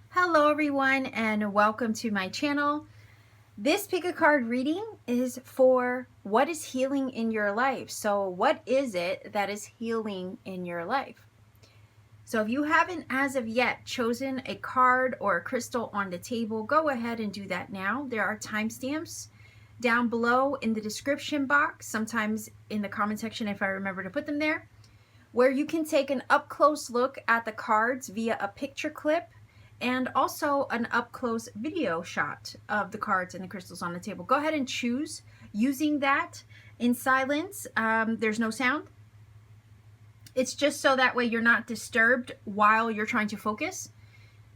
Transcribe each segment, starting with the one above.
Hello everyone and welcome to my channel. This pick a card reading is for what is healing in your life. So what is it that is healing in your life? So if you haven't as of yet chosen a card or a crystal on the table, go ahead and do that now. There are timestamps down below in the description box, sometimes in the comment section if I remember to put them there, where you can take an up-close look at the cards via a picture clip and also an up-close video shot of the cards and the crystals on the table. Go ahead and choose using that in silence. There's no sound. It's just so that way you're not disturbed while you're trying to focus,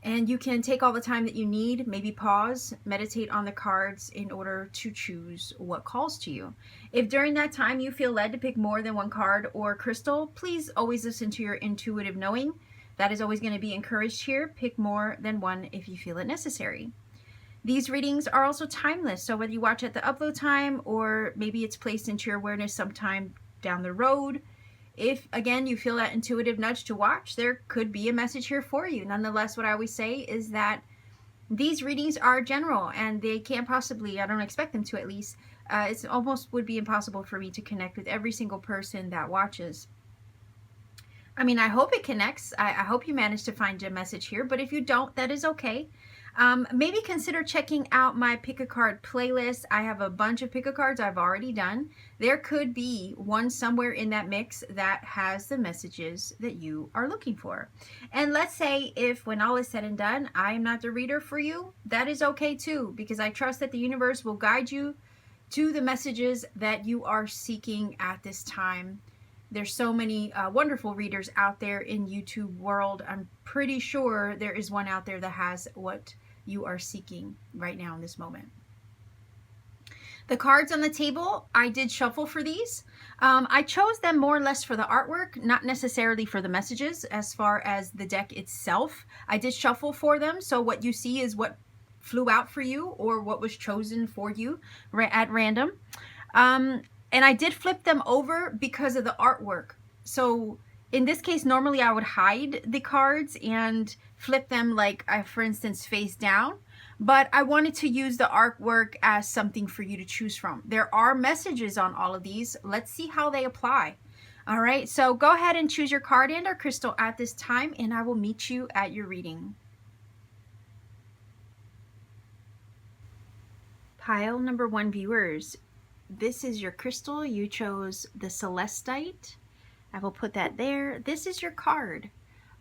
and you can take all the time that you need, maybe pause, meditate on the cards in order to choose what calls to you. If during that time you feel led to pick more than one card or crystal, please always listen to your intuitive knowing. That is always going to be encouraged here. Pick more than one if you feel it necessary. These readings are also timeless, so whether you watch at the upload time or maybe it's placed into your awareness sometime down the road, if again you feel that intuitive nudge to watch, there could be a message here for you. Nonetheless, what I always say is that these readings are general and they can't possibly, I don't expect them to at least, it's almost would be impossible for me to connect with every single person that watches. I mean, I hope it connects. I hope you manage to find a message here, but if you don't, that is okay. Maybe consider checking out my pick a card playlist. I have a bunch of pick a cards I've already done. There could be one somewhere in that mix that has the messages that you are looking for. And let's say if when all is said and done, I am not the reader for you, that is okay too, because I trust that the universe will guide you to the messages that you are seeking at this time. There's so many wonderful readers out there in YouTube world. I'm pretty sure there is one out there that has what you are seeking right now in this moment. The cards on the table, I did shuffle for these. I chose them more or less for the artwork, not necessarily for the messages. As far as the deck itself, I did shuffle for them. So what you see is what flew out for you or what was chosen for you at random. And I did flip them over because of the artwork. So in this case, normally I would hide the cards and flip them like, for instance, face down. But I wanted to use the artwork as something for you to choose from. There are messages on all of these. Let's see how they apply. All right, so go ahead and choose your card and or crystal at this time, and I will meet you at your reading. Pile number 1 viewers. This is your crystal. You chose the Celestite. I will put that there. This is your card.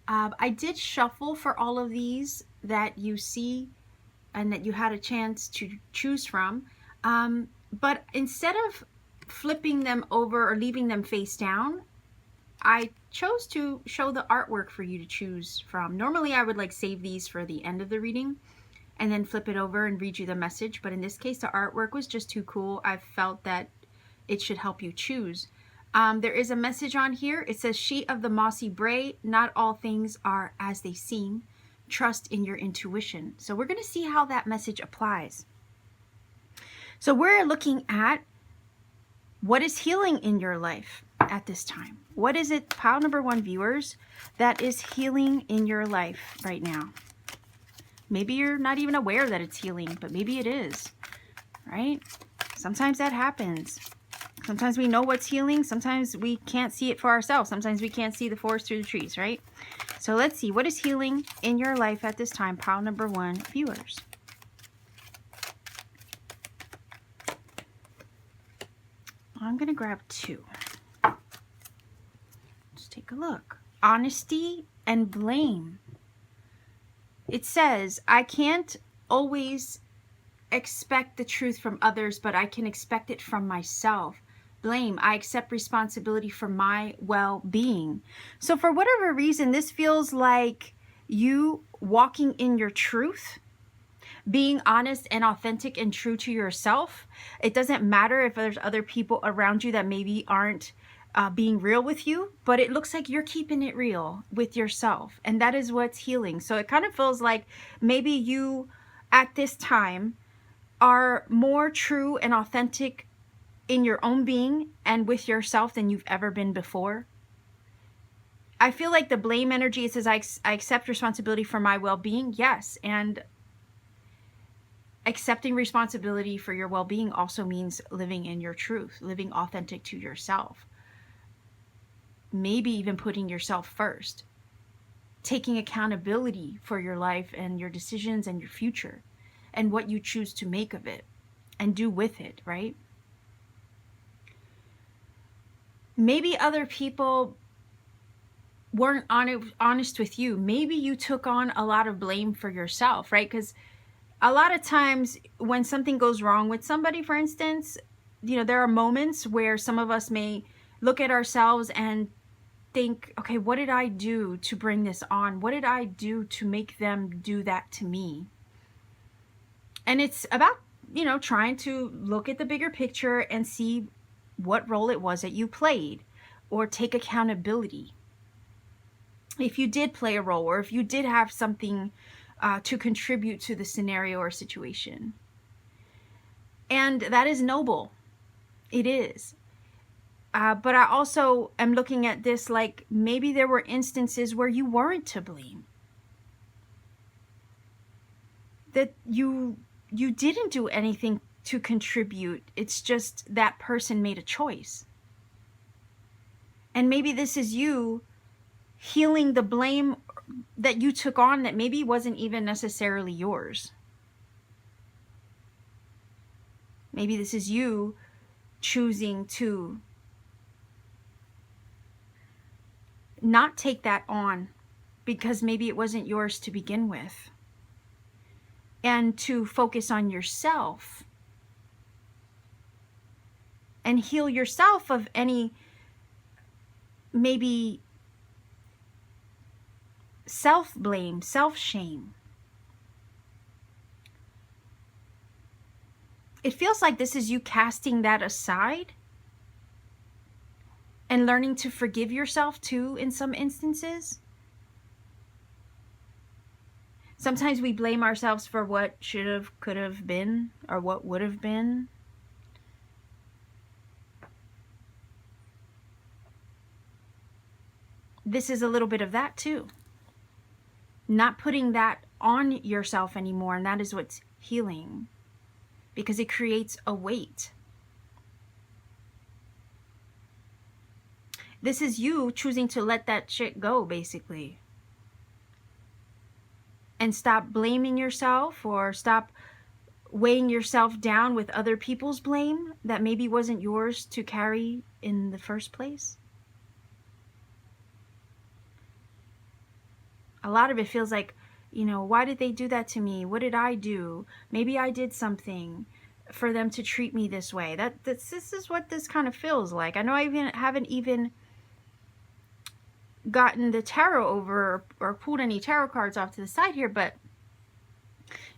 I did shuffle for all of these that you see and that you had a chance to choose from. But instead of flipping them over or leaving them face down, I chose to show the artwork for you to choose from. Normally I would like save these for the end of the reading and then flip it over and read you the message. But in this case, the artwork was just too cool. I felt that it should help you choose. There is a message on here. It says, "She of the mossy bray, not all things are as they seem. Trust in your intuition." So we're going to see how that message applies. So we're looking at what is healing in your life at this time. What is it, pile number 1 viewers, that is healing in your life right now? Maybe you're not even aware that it's healing, but maybe it is, right? Sometimes that happens. Sometimes we know what's healing. Sometimes we can't see it for ourselves. Sometimes we can't see the forest through the trees, right? So let's see. What is healing in your life at this time? Pile number 1 viewers. I'm going to grab 2. Let's take a look. Honesty and blame. It says, I can't always expect the truth from others, but I can expect it from myself. Blame, I accept responsibility for my well-being. So for whatever reason, this feels like you walking in your truth, being honest and authentic and true to yourself. It doesn't matter if there's other people around you that maybe aren't being real with you, but it looks like you're keeping it real with yourself, and that is what's healing. So it kind of feels like maybe you at this time are more true and authentic in your own being and with yourself than you've ever been before. I feel like the blame energy, it says, I accept responsibility for my well-being. Yes, and accepting responsibility for your well-being also means living in your truth, living authentic to yourself. Maybe even putting yourself first, taking accountability for your life and your decisions and your future and what you choose to make of it and do with it, right? Maybe other people weren't honest with you. Maybe you took on a lot of blame for yourself, right? Because a lot of times when something goes wrong with somebody, for instance, you know, there are moments where some of us may look at ourselves and think, okay, what did I do to bring this on? What did I do to make them do that to me? And it's about, you know, trying to look at the bigger picture and see what role it was that you played, or take accountability. If you did play a role, or if you did have something to contribute to the scenario or situation. And that is noble. It is. But I also am looking at this like maybe there were instances where you weren't to blame. That you didn't do anything to contribute. It's just that person made a choice. And maybe this is you healing the blame that you took on that maybe wasn't even necessarily yours. Maybe this is you choosing to not take that on because maybe it wasn't yours to begin with, and to focus on yourself and heal yourself of any maybe self-blame, self-shame. It feels like this is you casting that aside and learning to forgive yourself too in some instances. Sometimes we blame ourselves for what should have, could have been, or what would have been. This is a little bit of that too. Not putting that on yourself anymore, and that is what's healing, because it creates a weight. This is you choosing to let that shit go, basically. And stop blaming yourself, or stop weighing yourself down with other people's blame that maybe wasn't yours to carry in the first place. A lot of it feels like, you know, why did they do that to me? What did I do? Maybe I did something for them to treat me this way. This is what this kind of feels like. I know I haven't even gotten the tarot over or pulled any tarot cards off to the side here, but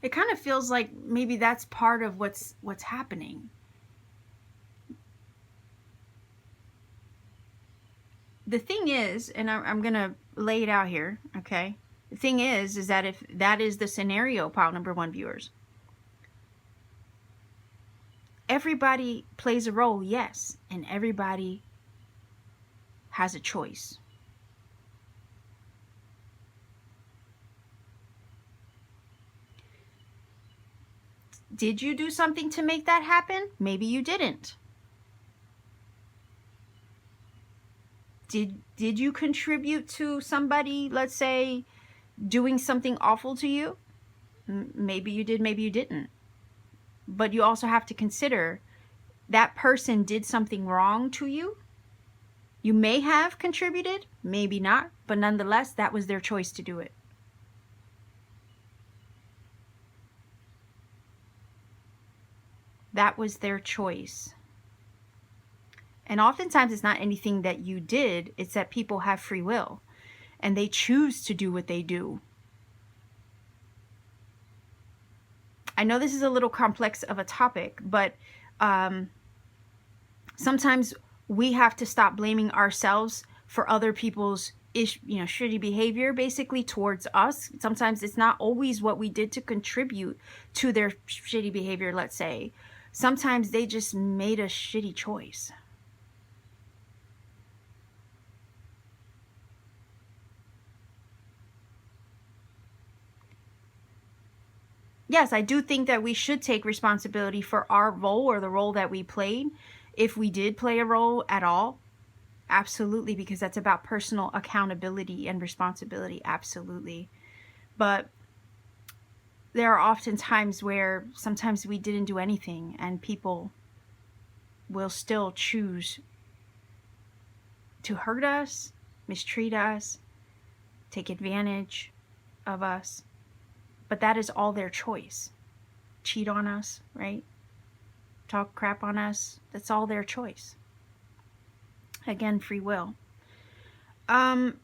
it kind of feels like maybe that's part of what's happening. The thing is, and I'm gonna lay it out here, okay? The thing is that if that is the scenario, pile number 1 viewers, everybody plays a role, yes, and everybody has a choice. Did you do something to make that happen? Maybe you didn't. Did you contribute to somebody, let's say, doing something awful to you? Maybe you did, maybe you didn't. But you also have to consider that person did something wrong to you. You may have contributed, maybe not, but nonetheless, that was their choice to do it. That was their choice. And oftentimes it's not anything that you did, it's that people have free will and they choose to do what they do. I know this is a little complex of a topic, but sometimes we have to stop blaming ourselves for other people's shitty behavior basically towards us. Sometimes it's not always what we did to contribute to their shitty behavior, let's say. sometimes they just made a shitty choice. Yes, I do think that we should take responsibility for our role, or the role that we played, if we did play a role at all. Absolutely, because that's about personal accountability and responsibility. Absolutely. But there are often times where sometimes we didn't do anything, and people will still choose to hurt us, mistreat us, take advantage of us. But that is all their choice. Cheat on us, right? Talk crap on us. That's all their choice. Again, free will. And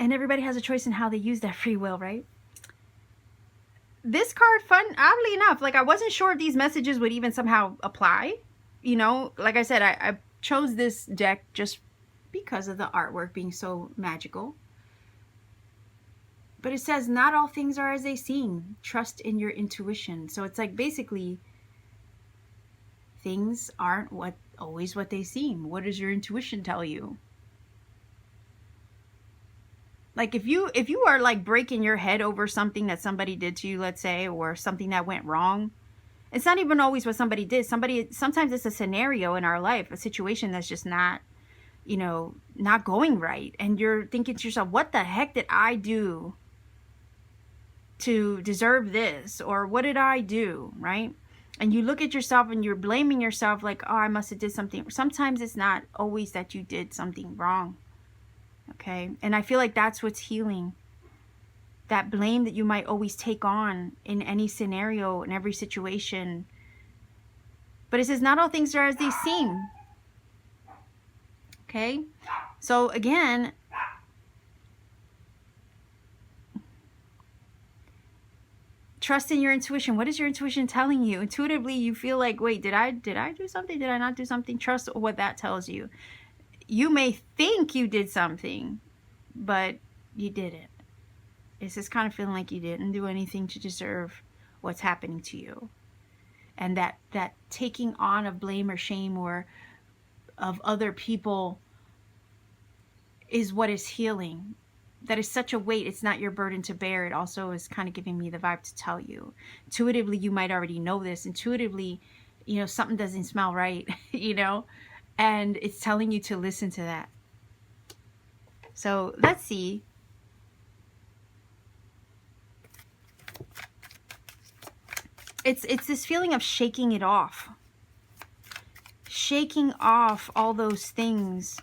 everybody has a choice in how they use that free will, right? This card, oddly enough, like I wasn't sure if these messages would even somehow apply. You know, like I said, I chose this deck just because of the artwork being so magical. But it says, not all things are as they seem. Trust in your intuition. So it's like basically things aren't always what they seem. What does your intuition tell you? Like if you are like breaking your head over something that somebody did to you, let's say, or something that went wrong, it's not even always what somebody did. Sometimes it's a scenario in our life, a situation that's just not, you know, not going right. And you're thinking to yourself, what the heck did I do to deserve this? Or what did I do, right? And you look at yourself and you're blaming yourself like, oh, I must have did something. Sometimes it's not always that you did something wrong. Okay? And I feel like that's what's healing. That blame that you might always take on in any scenario, in every situation. But it says, not all things are as they seem. Okay? So again, trust in your intuition. What is your intuition telling you? Intuitively, you feel like, wait, did I do something? Did I not do something? Trust what that tells you. You may think you did something, but you didn't. It's just kind of feeling like you didn't do anything to deserve what's happening to you. And that taking on of blame or shame or of other people is what is healing. That is such a weight. It's not your burden to bear. It also is kind of giving me the vibe to tell you. Intuitively, you might already know this. Intuitively, you know, something doesn't smell right, you know, and it's telling you to listen to that. So let's see. It's this feeling of shaking it off. Shaking off all those things.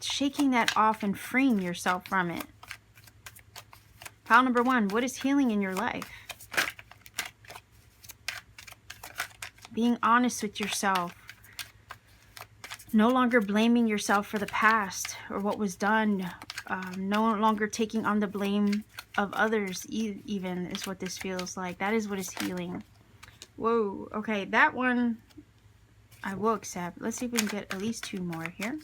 Shaking that off and freeing yourself from it. Pile number 1, what is healing in your life? Being honest with yourself. No longer blaming yourself for the past or what was done. No longer taking on the blame of others even is what this feels like. That is what is healing. Whoa. Okay, that one I will accept. Let's see if we can get at least 2 more here.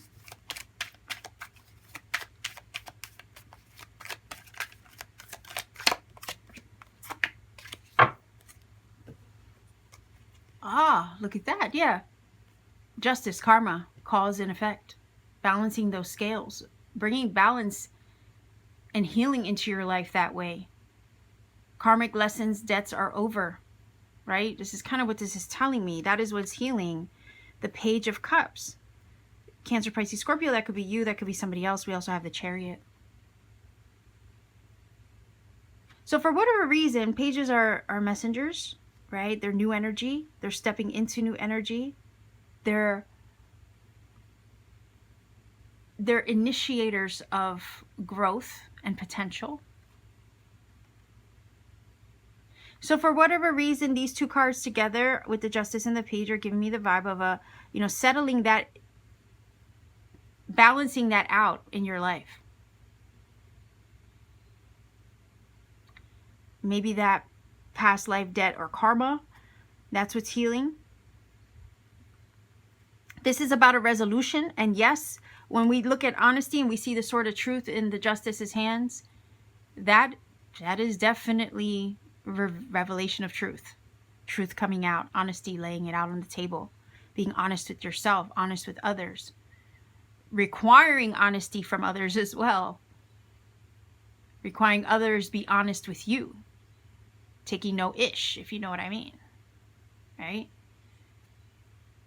Ah, look at that. Yeah. Justice, karma, cause and effect. Balancing those scales. Bringing balance and healing into your life that way. Karmic lessons, debts are over. Right? This is kind of what this is telling me. That is what's healing. The Page of Cups. Cancer, Pisces, Scorpio. That could be you. That could be somebody else. We also have the Chariot. So for whatever reason, pages are messengers. Right? They're new energy. They're stepping into new energy. They're initiators of growth and potential. So for whatever reason, these 2 cards together with the Justice and the Page are giving me the vibe of a, you know, settling that, balancing that out in your life. Maybe that past life debt or karma, that's what's healing. This is about a resolution, and yes, when we look at honesty and we see the sword of truth in the justice's hands, that is definitely revelation of truth. Truth coming out, honesty, laying it out on the table, being honest with yourself, honest with others, requiring honesty from others as well, requiring others be honest with you, taking no ish, if you know what I mean, right?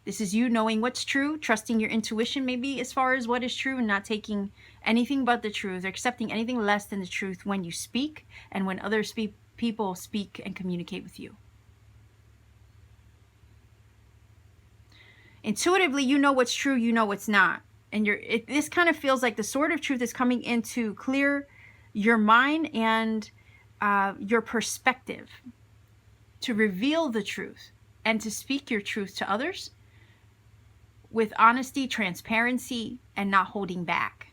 This is you knowing what's true, trusting your intuition maybe as far as what is true, and not taking anything but the truth, or accepting anything less than the truth when you speak and when other people speak and communicate with you. Intuitively, you know what's true, you know what's not. And this kind of feels like the sword of truth is coming in to clear your mind and your perspective, to reveal the truth and to speak your truth to others with honesty, transparency, and not holding back.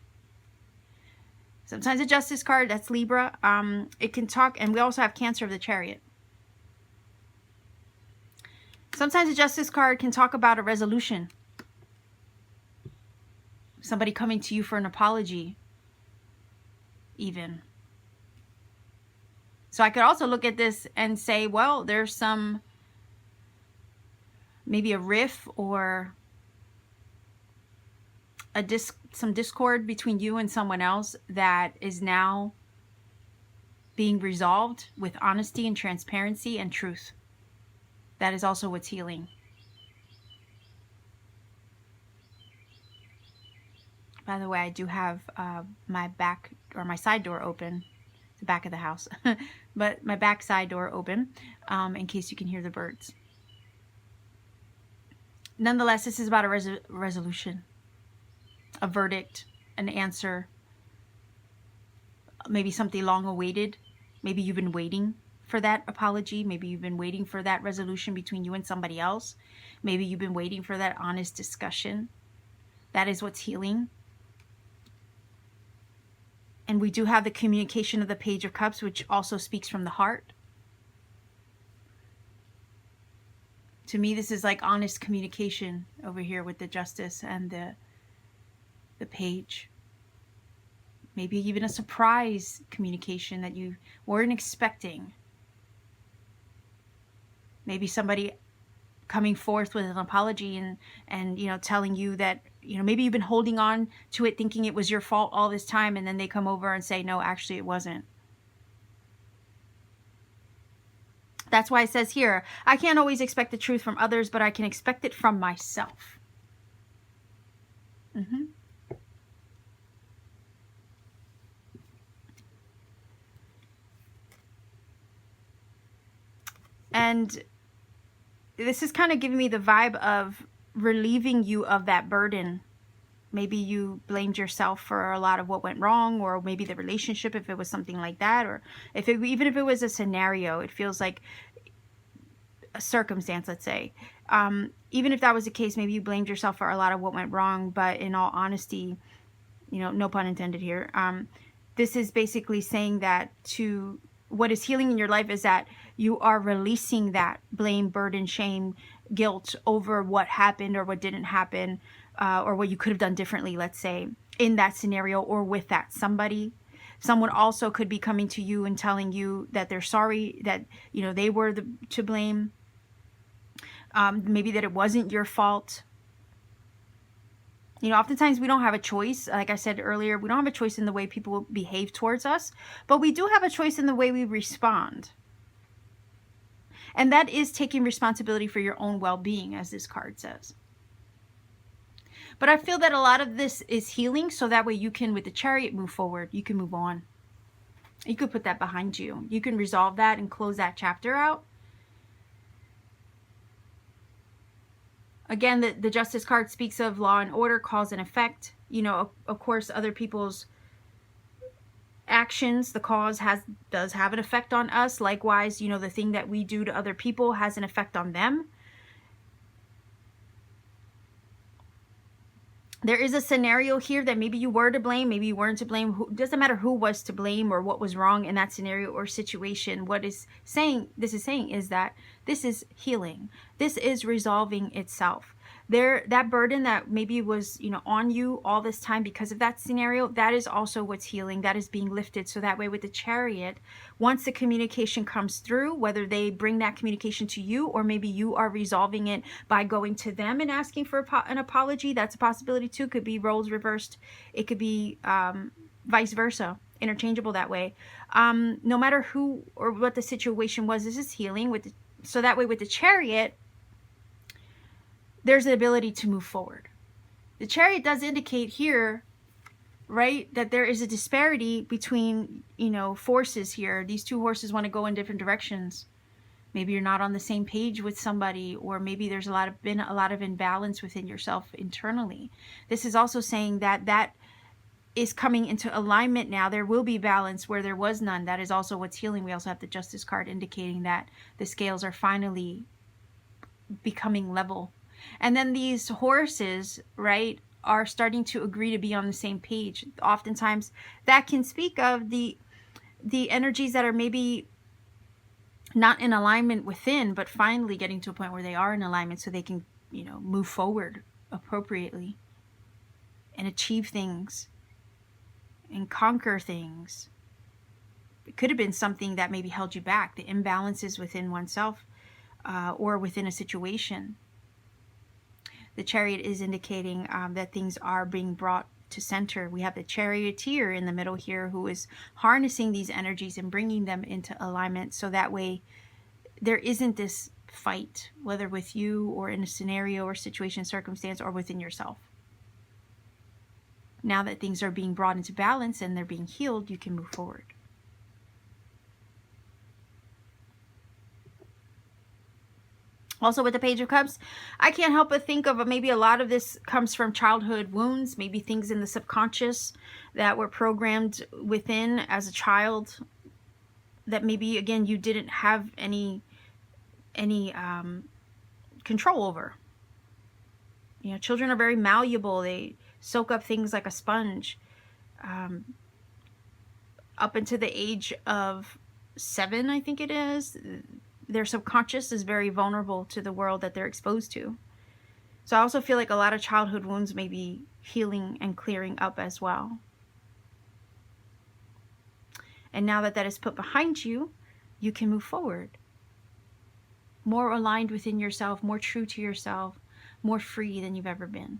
Sometimes a justice card, that's Libra, it can talk, and we also have Cancer of the Chariot. Sometimes a justice card can talk about a resolution. Somebody coming to you for an apology, even. So I could also look at this and say, well, there's maybe a riff or some discord between you and someone else that is now being resolved with honesty and transparency and truth. That is also what's healing. By the way, I do have my back or my side door open, the back of the house, but my back side door open in case you can hear the birds. Nonetheless, this is about a resolution, a verdict, an answer, maybe something long awaited. Maybe you've been waiting for that apology. Maybe you've been waiting for that resolution between you and somebody else. Maybe you've been waiting for that honest discussion. That is what's healing. And we do have the communication of the Page of Cups, which also speaks from the heart. To me, this is like honest communication over here with the Justice and the Page. Maybe even a surprise communication that you weren't expecting. Maybe somebody coming forth with an apology and you know, telling you that, you know, maybe you've been holding on to it thinking it was your fault all this time, and then they come over and say, no, actually it wasn't. That's why it says here, I can't always expect the truth from others, but I can expect it from myself. And this is kind of giving me the vibe of relieving you of that burden. Maybe you blamed yourself for a lot of what went wrong, or maybe the relationship, if it was something like that, or even if it was a scenario, it feels like a circumstance, let's say. Even if that was the case, maybe you blamed yourself for a lot of what went wrong, but in all honesty, you know, no pun intended here, this is basically saying that what is healing in your life is that you are releasing that blame, burden, shame, guilt over what happened or what didn't happen, or what you could have done differently, let's say, in that scenario or with that somebody. Someone also could be coming to you and telling you that they're sorry, that, you know, they were to blame. Maybe that it wasn't your fault. You know, oftentimes we don't have a choice. Like I said earlier, we don't have a choice in the way people behave towards us, but we do have a choice in the way we respond. And that is taking responsibility for your own well-being, as this card says. But I feel that a lot of this is healing, so that way you can, with the Chariot, move forward. You can move on. You could put that behind you. You can resolve that and close that chapter out. Again, the Justice card speaks of law and order, cause and effect. You know, of course, other people's actions, the cause does have an effect on us. Likewise, you know, the thing that we do to other people has an effect on them. There is a scenario here that maybe you were to blame, maybe you weren't to blame. Doesn't matter who was to blame or what was wrong in that scenario or situation. What this is saying is that this is healing. This is resolving itself. that burden that maybe was, you know, on you all this time because of that scenario, that is also what's healing. That is being lifted. So that way with the Chariot, once the communication comes through, whether they bring that communication to you or maybe you are resolving it by going to them and asking for an apology, that's a possibility too. Could be roles reversed. It could be vice versa, interchangeable that way. No matter who or what the situation was, this is healing with so that way with the Chariot, there's the ability to move forward. The Chariot does indicate here, right, that there is a disparity between, you know, forces here. These two horses want to go in different directions. Maybe you're not on the same page with somebody, or maybe there's been a lot of imbalance within yourself internally. This is also saying that that is coming into alignment now. There will be balance where there was none. That is also what's healing. We also have the Justice card indicating that the scales are finally becoming level. And then these horses, right, are starting to agree to be on the same page. Oftentimes that can speak of the energies that are maybe not in alignment within, but finally getting to a point where they are in alignment so they can, you know, move forward appropriately and achieve things and conquer things. It could have been something that maybe held you back, the imbalances within oneself or within a situation. The Chariot is indicating that things are being brought to center. We have the Charioteer in the middle here who is harnessing these energies and bringing them into alignment so that way there isn't this fight, whether with you or in a scenario or situation, circumstance, or within yourself. Now that things are being brought into balance and they're being healed, you can move forward. Also with the Page of Cups, I can't help but think of maybe a lot of this comes from childhood wounds, maybe things in the subconscious that were programmed within as a child that maybe, again, you didn't have any control over. You know, children are very malleable. They soak up things like a sponge. Up into the age of 7, I think it is, their subconscious is very vulnerable to the world that they're exposed to. So I also feel like a lot of childhood wounds may be healing and clearing up as well. And now that that is put behind you, you can move forward. More aligned within yourself, more true to yourself, more free than you've ever been.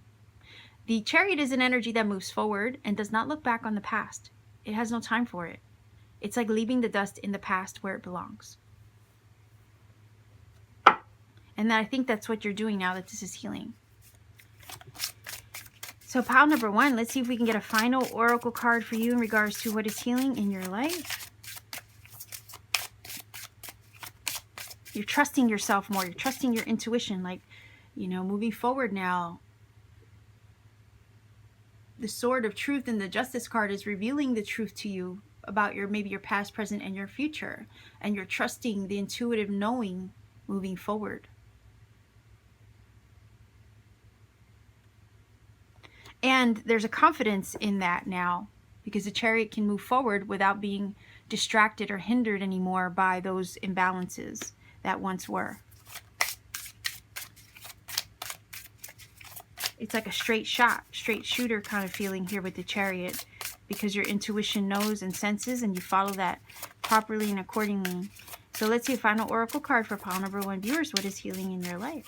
The Chariot is an energy that moves forward and does not look back on the past. It has no time for it. It's like leaving the dust in the past where it belongs. And I think that's what you're doing now that this is healing. So pile number 1, let's see if we can get a final oracle card for you in regards to what is healing in your life. You're trusting yourself more. You're trusting your intuition. Like, you know, moving forward now. The Sword of Truth and the Justice card is revealing the truth to you about maybe your past, present, and your future. And you're trusting the intuitive knowing moving forward. And there's a confidence in that now because the Chariot can move forward without being distracted or hindered anymore by those imbalances that once were. It's like a straight shot, straight shooter kind of feeling here with the Chariot because your intuition knows and senses and you follow that properly and accordingly. So let's see a final oracle card for pile number 1 viewers. What is healing in your life?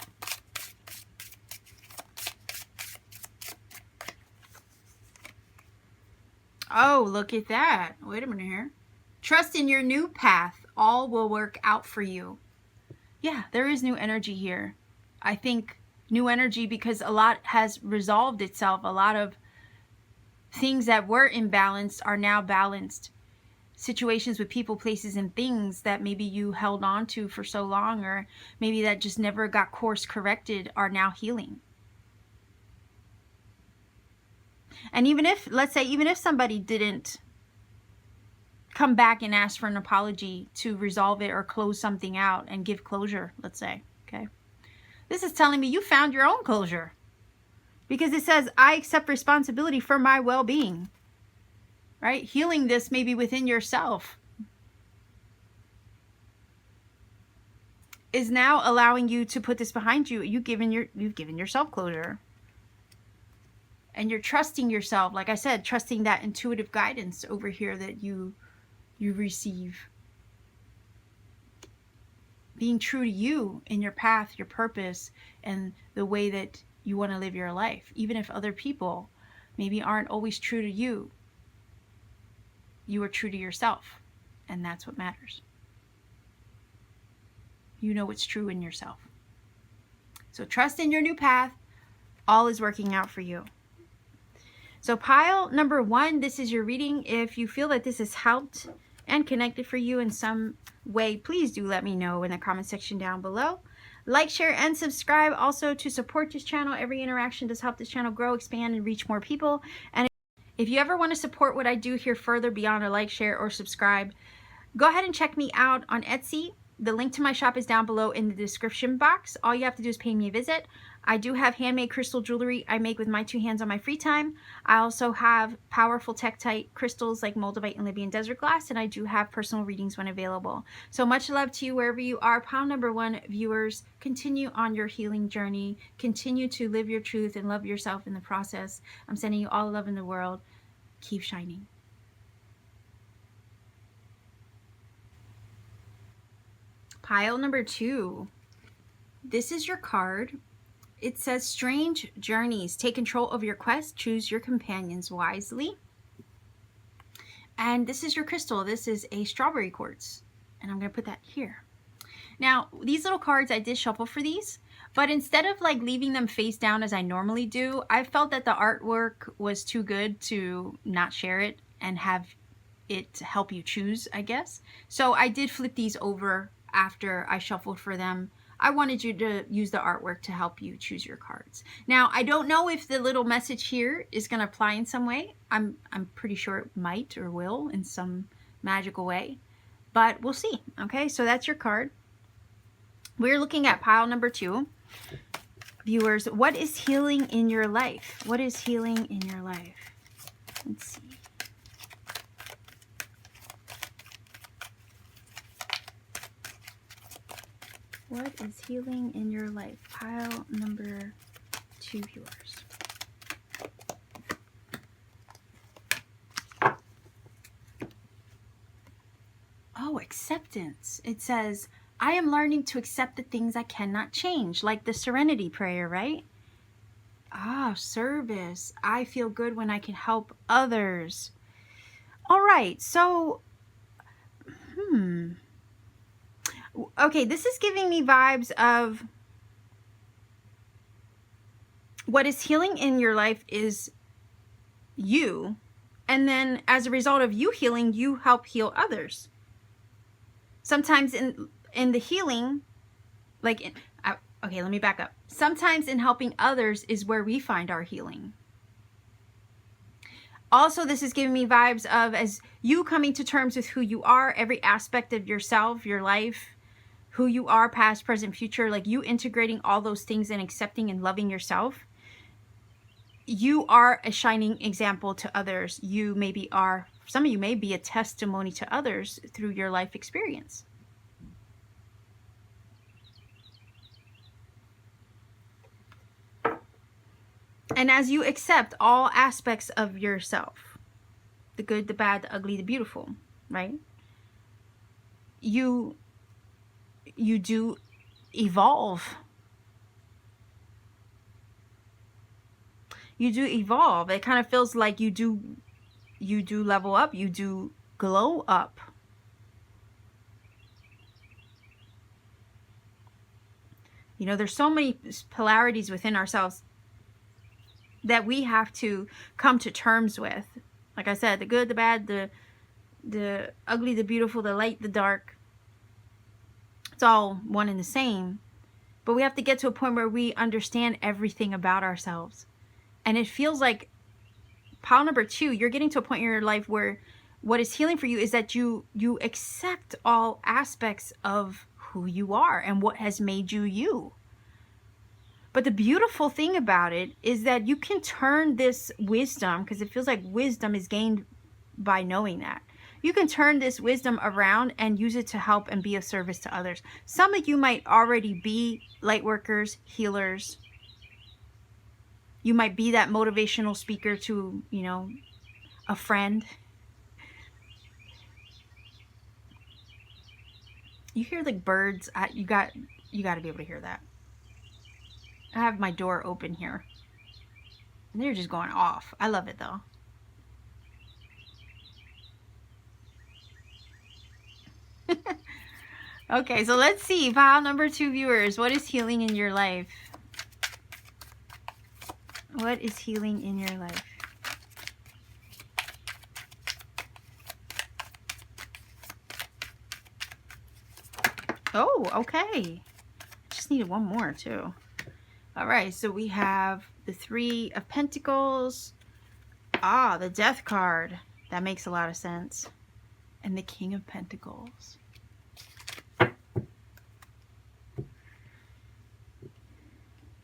Oh, look at that. Wait a minute here. Trust in your new path. All will work out for you. Yeah, there is new energy here. I think new energy because a lot has resolved itself. A lot of things that were imbalanced are now balanced. Situations with people, places, and things that maybe you held on to for so long or maybe that just never got course corrected are now healing. And even if, let's say, even if somebody didn't come back and ask for an apology to resolve it or close something out and give closure, let's say, okay? This is telling me you found your own closure. Because it says, I accept responsibility for my well-being. Right? Healing this maybe within yourself. is now allowing you to put this behind you. You've given yourself closure. And you're trusting yourself, like I said, trusting that intuitive guidance over here that you receive. Being true to you in your path, your purpose, and the way that you want to live your life. Even if other people maybe aren't always true to you, you are true to yourself. And that's what matters. You know what's true in yourself. So trust in your new path. All is working out for you. So pile number 1, this is your reading. If you feel that this has helped and connected for you in some way, please do let me know in the comment section down below. Like, share, and subscribe also to support this channel. Every interaction does help this channel grow, expand, and reach more people. And if you ever want to support what I do here further beyond a like, share, or subscribe, go ahead and check me out on Etsy. The link to my shop is down below in the description box. All you have to do is pay me a visit. I do have handmade crystal jewelry I make with my 2 hands on my free time. I also have powerful Tektite crystals like Moldavite and Libyan desert glass, and I do have personal readings when available. So much love to you wherever you are. Pile number 1 viewers, continue on your healing journey. Continue to live your truth and love yourself in the process. I'm sending you all the love in the world. Keep shining. Pile number 2. This is your card. It says, strange journeys. Take control of your quest. Choose your companions wisely. And this is your crystal. This is a strawberry quartz. And I'm going to put that here. Now, these little cards, I did shuffle for these. But instead of like leaving them face down as I normally do, I felt that the artwork was too good to not share it and have it help you choose, I guess. So I did flip these over after I shuffled for them. I wanted you to use the artwork to help you choose your cards. Now, I don't know if the little message here is going to apply in some way. I'm pretty sure it might or will in some magical way, but we'll see. Okay, so that's your card. We're looking at pile number 2. Viewers, what is healing in your life? What is healing in your life? Let's see. What is healing in your life? Pile number 2 viewers. Oh, acceptance. It says, I am learning to accept the things I cannot change, like the serenity prayer, right? Ah, service. I feel good when I can help others. All right, so, okay, this is giving me vibes of what is healing in your life is you. And then as a result of you healing, you help heal others. Sometimes in the healing, okay, let me back up. Sometimes in helping others is where we find our healing. Also, this is giving me vibes of as you coming to terms with who you are, every aspect of yourself, your life, who you are, past, present, future, like you integrating all those things and accepting and loving yourself. You are a shining example to others. You maybe are, some of you may be a testimony to others through your life experience. And as you accept all aspects of yourself, the good, the bad, the ugly, the beautiful, right? You do evolve. You do evolve. It kind of feels like you do level up. You do glow up. You know, there's so many polarities within ourselves that we have to come to terms with. Like I said, the good, the bad, the ugly, the beautiful, the light, the dark. It's all one and the same. But we have to get to a point where we understand everything about ourselves. And it feels like pile number 2, you're getting to a point in your life where what is healing for you is that you accept all aspects of who you are and what has made you you. But the beautiful thing about it is that you can turn this wisdom, because it feels like wisdom is gained by knowing that. you can turn this wisdom around and use it to help and be of service to others. Some of you might already be light workers, healers. You might be that motivational speaker to, you know, a friend. You hear like birds. You got to be able to hear that. I have my door open here. And they're just going off. I love it though. Okay, so let's see. Pile number 2 viewers. What is healing in your life? What is healing in your life? Oh, okay. Just needed one more too. All right, so we have the 3 of Pentacles. Ah, the Death card. That makes a lot of sense. And the King of Pentacles.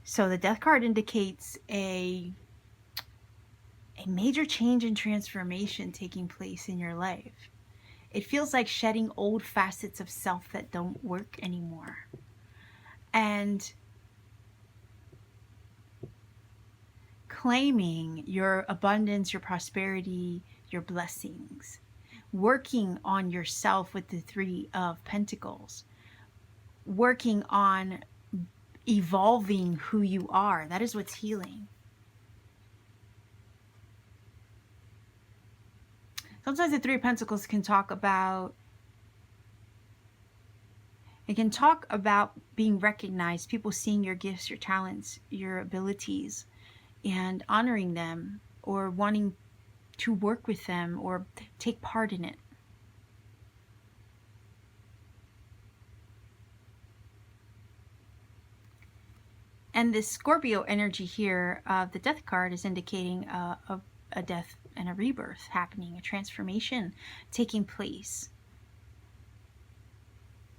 So the Death card indicates a major change and transformation taking place in your life. It feels like shedding old facets of self that don't work anymore. And claiming your abundance, your prosperity, your blessings. Working on yourself with the 3 of Pentacles. Working on evolving who you are. That is what's healing. Sometimes the 3 of Pentacles can talk about, it can talk about being recognized, people seeing your gifts, your talents, your abilities, and honoring them, or wanting to work with them or take part in it. And this Scorpio energy here of the Death card is indicating a death and a rebirth happening, a transformation taking place.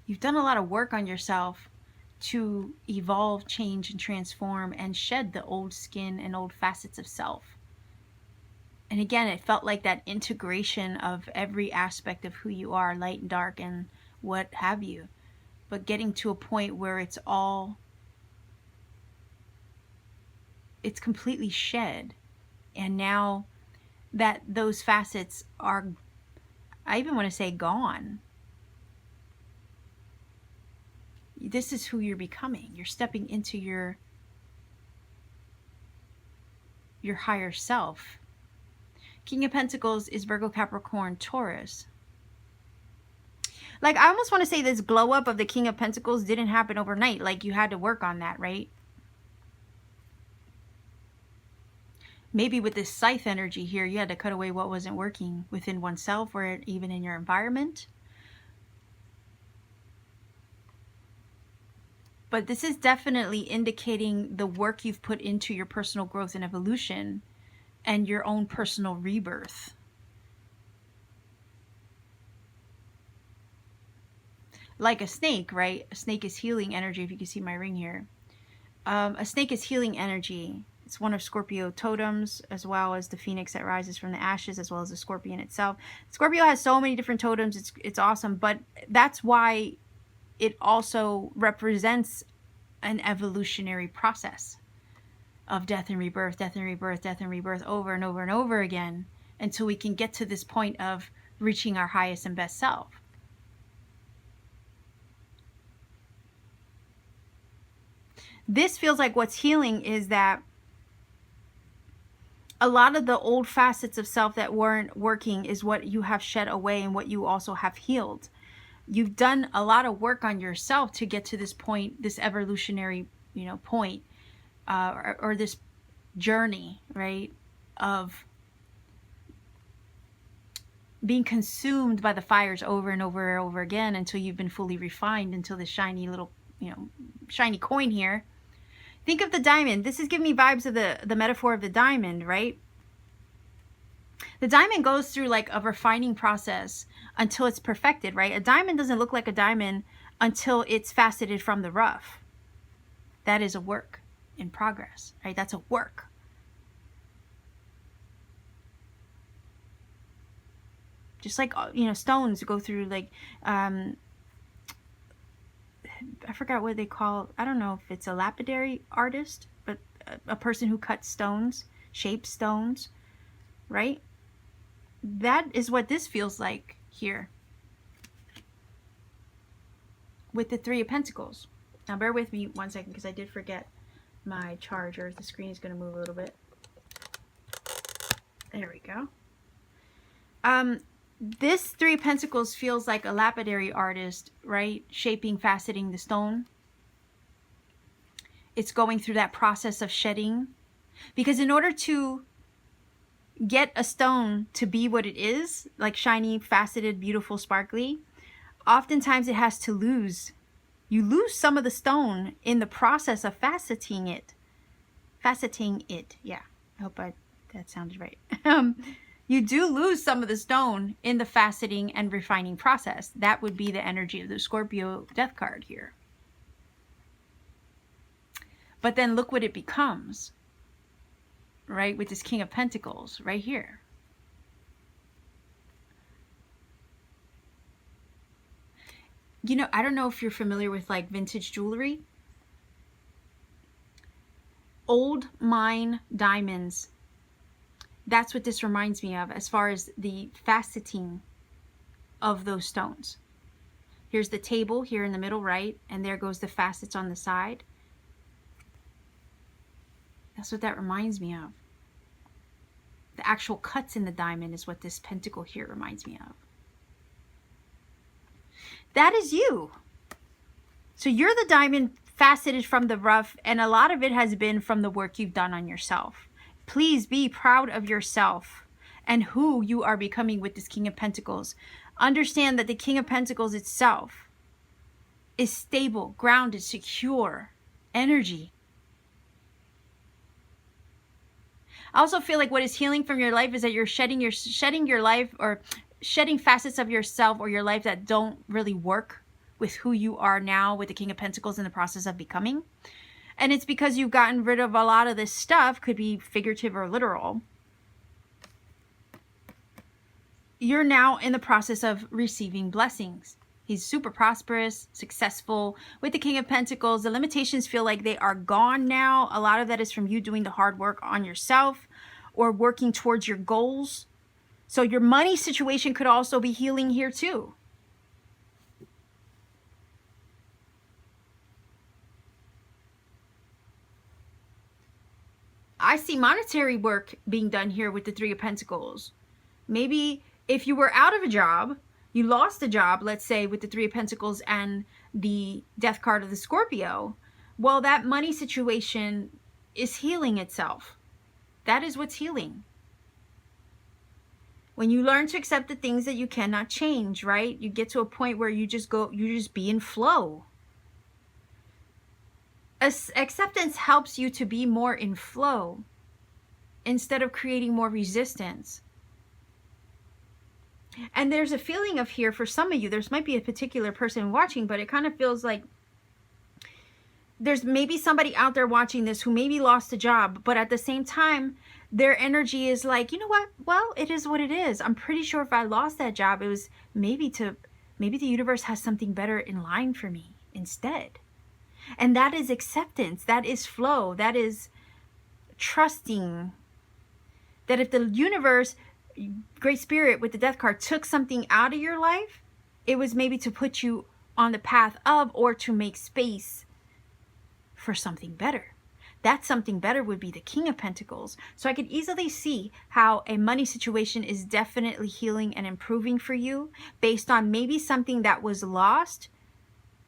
You've done a lot of work on yourself to evolve, change, and transform and shed the old skin and old facets of self. And again, it felt like that integration of every aspect of who you are, light and dark and what have you. But getting to a point where it's completely shed. And now that those facets are, I even want to say, gone. This is who you're becoming. You're stepping into your higher self. King of Pentacles is Virgo, Capricorn, Taurus. Like, I almost want to say this glow up of the King of Pentacles didn't happen overnight. Like, you had to work on that, right? Maybe with this scythe energy here, you had to cut away what wasn't working within oneself or even in your environment. But this is definitely indicating the work you've put into your personal growth and evolution and your own personal rebirth. Like a snake, right? A snake is healing energy, if you can see my ring here. A snake is healing energy. It's one of Scorpio totems, as well as the phoenix that rises from the ashes, as well as the scorpion itself. Scorpio has so many different totems. It's awesome, but that's why it also represents an evolutionary process of death and rebirth, death and rebirth, death and rebirth, over and over and over again, until we can get to this point of reaching our highest and best self. This feels like what's healing is that a lot of the old facets of self that weren't working is what you have shed away and what you also have healed. You've done a lot of work on yourself to get to this point, this evolutionary, point, or this journey, right, of being consumed by the fires over and over and over again until you've been fully refined, until this shiny little, shiny coin here. Think of the diamond. This is giving me vibes of the metaphor of the diamond, right? The diamond goes through like a refining process until it's perfected, right? A diamond doesn't look like a diamond until it's faceted from the rough. That is a work in progress, right? That's a work. Just like, you know, stones go through, like, I forgot what they call, I don't know if it's a lapidary artist, but a person who cuts stones, shapes stones, right? That is what this feels like here with the Three of Pentacles. Now bear with me one second because I did forget my charger. The screen is going to move a little bit. There we go. This Three of Pentacles feels like a lapidary artist, right? Shaping, faceting the stone. It's going through that process of shedding. Because in order to get a stone to be what it is, like shiny, faceted, beautiful, sparkly, oftentimes it has to lose. You lose some of the stone in the process of faceting it. Faceting it. Yeah, I hope that sounded right. You do lose some of the stone in the faceting and refining process. That would be the energy of the Scorpio death card here. But then look what it becomes, right? With this King of Pentacles right here. You know, I don't know if you're familiar with like vintage jewelry. Old mine diamonds. That's what this reminds me of as far as the faceting of those stones. Here's the table here in the middle, right? And there goes the facets on the side. That's what that reminds me of. The actual cuts in the diamond is what this pentacle here reminds me of. That is you. So you're the diamond faceted from the rough, and a lot of it has been from the work you've done on yourself. Please be proud of yourself and who you are becoming with this King of Pentacles. Understand that the King of Pentacles itself is stable, grounded, secure energy. I also feel like what is healing from your life is that you're shedding your life, or shedding facets of yourself or your life that don't really work with who you are now with the King of Pentacles in the process of becoming. And it's because you've gotten rid of a lot of this stuff, could be figurative or literal. You're now in the process of receiving blessings. He's super prosperous, successful. With the King of Pentacles, the limitations feel like they are gone now. A lot of that is from you doing the hard work on yourself or working towards your goals. So your money situation could also be healing here too. I see monetary work being done here with the Three of Pentacles. Maybe if you were out of a job, you lost a job, let's say with the Three of Pentacles and the death card of the Scorpio, well, that money situation is healing itself. That is what's healing. When you learn to accept the things that you cannot change, right? You get to a point where you just be in flow. Acceptance helps you to be more in flow instead of creating more resistance. And there's a feeling of here for some of you, there's might be a particular person watching, but it kind of feels like there's maybe somebody out there watching this who maybe lost a job, but at the same time, their energy is like, you know what? Well, it is what it is. I'm pretty sure if I lost that job, it was maybe the universe has something better in line for me instead. And that is acceptance. That is flow. That is trusting that if the universe, Great Spirit with the death card, took something out of your life, it was maybe to put you on the path of, or to make space for something better. That something better would be the King of Pentacles. So I could easily see how a money situation is definitely healing and improving for you based on maybe something that was lost.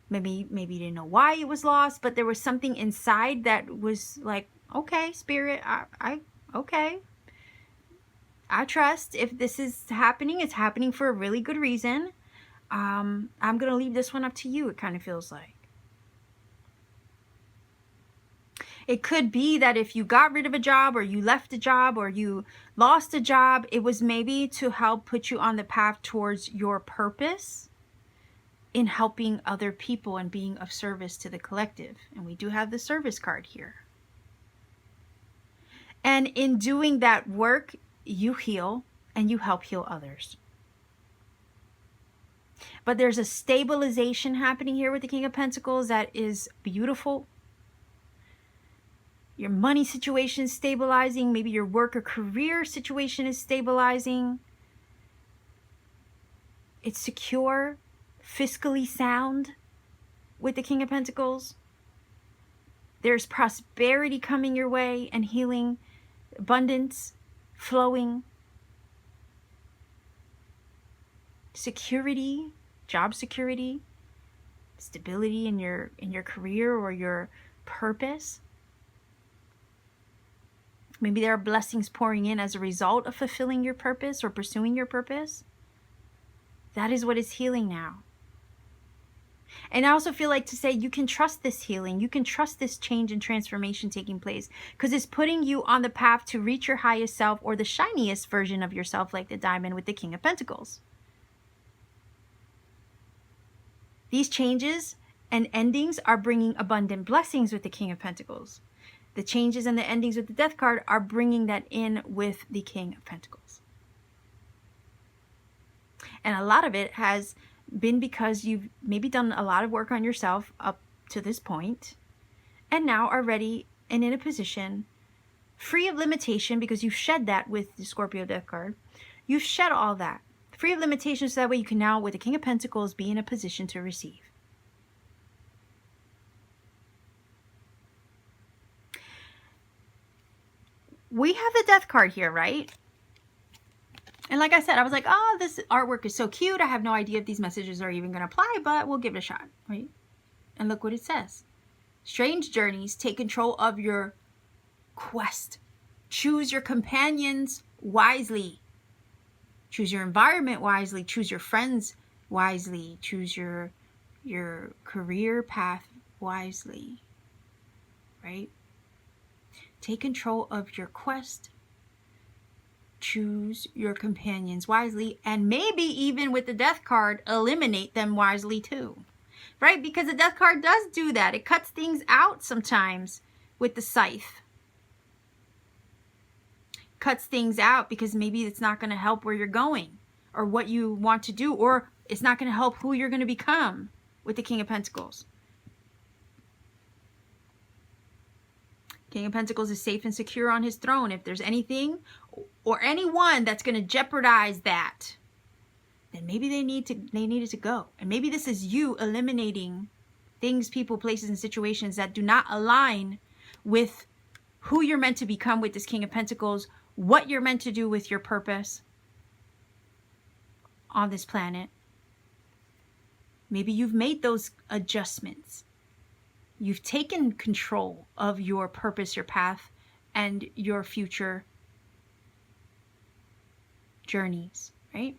Maybe you didn't know why it was lost, but there was something inside that was like, okay, Spirit, okay. I trust if this is happening, it's happening for a really good reason. I'm going to leave this one up to you, it kind of feels like. It could be that if you got rid of a job or you left a job or you lost a job, it was maybe to help put you on the path towards your purpose in helping other people and being of service to the collective. And we do have the service card here. And in doing that work, you heal and you help heal others. But there's a stabilization happening here with the King of Pentacles that is beautiful. Your money situation is stabilizing. Maybe your work or career situation is stabilizing. It's secure, fiscally sound with the King of Pentacles. There's prosperity coming your way and healing, abundance flowing. Security, job security, stability in your career or your purpose. Maybe there are blessings pouring in as a result of fulfilling your purpose or pursuing your purpose. That is what is healing now. And I also feel like to say you can trust this healing. You can trust this change and transformation taking place because it's putting you on the path to reach your highest self or the shiniest version of yourself, like the diamond with the King of Pentacles. These changes and endings are bringing abundant blessings with the King of Pentacles. The changes and the endings with the Death card are bringing that in with the King of Pentacles. And a lot of it has been because you've maybe done a lot of work on yourself up to this point, and now are ready and in a position free of limitation, because you've shed that with the Scorpio Death card. You've shed all that. Free of limitations, so that way you can now, with the King of Pentacles, be in a position to receive. We have the Death card here, right? And like I said, I was like, oh, this artwork is so cute. I have no idea if these messages are even going to apply, but we'll give it a shot, right? And look what it says. Strange journeys, take control of your quest. Choose your companions wisely. Choose your environment wisely. Choose your friends wisely. Choose your career path wisely, right? Take control of your quest. Choose your companions wisely, and maybe even with the Death card, eliminate them wisely too, right? Because the Death card does do that. It cuts things out sometimes with the scythe. Cuts things out because maybe it's not going to help where you're going or what you want to do, or it's not going to help who you're going to become with the King of Pentacles. King of Pentacles is safe and secure on his throne. If there's anything or anyone that's going to jeopardize that, then maybe they needed to go. And maybe this is you eliminating things, people, places, and situations that do not align with who you're meant to become with this King of Pentacles, what you're meant to do with your purpose on this planet. Maybe you've made those adjustments. You've taken control of your purpose, your path, and your future journeys, right?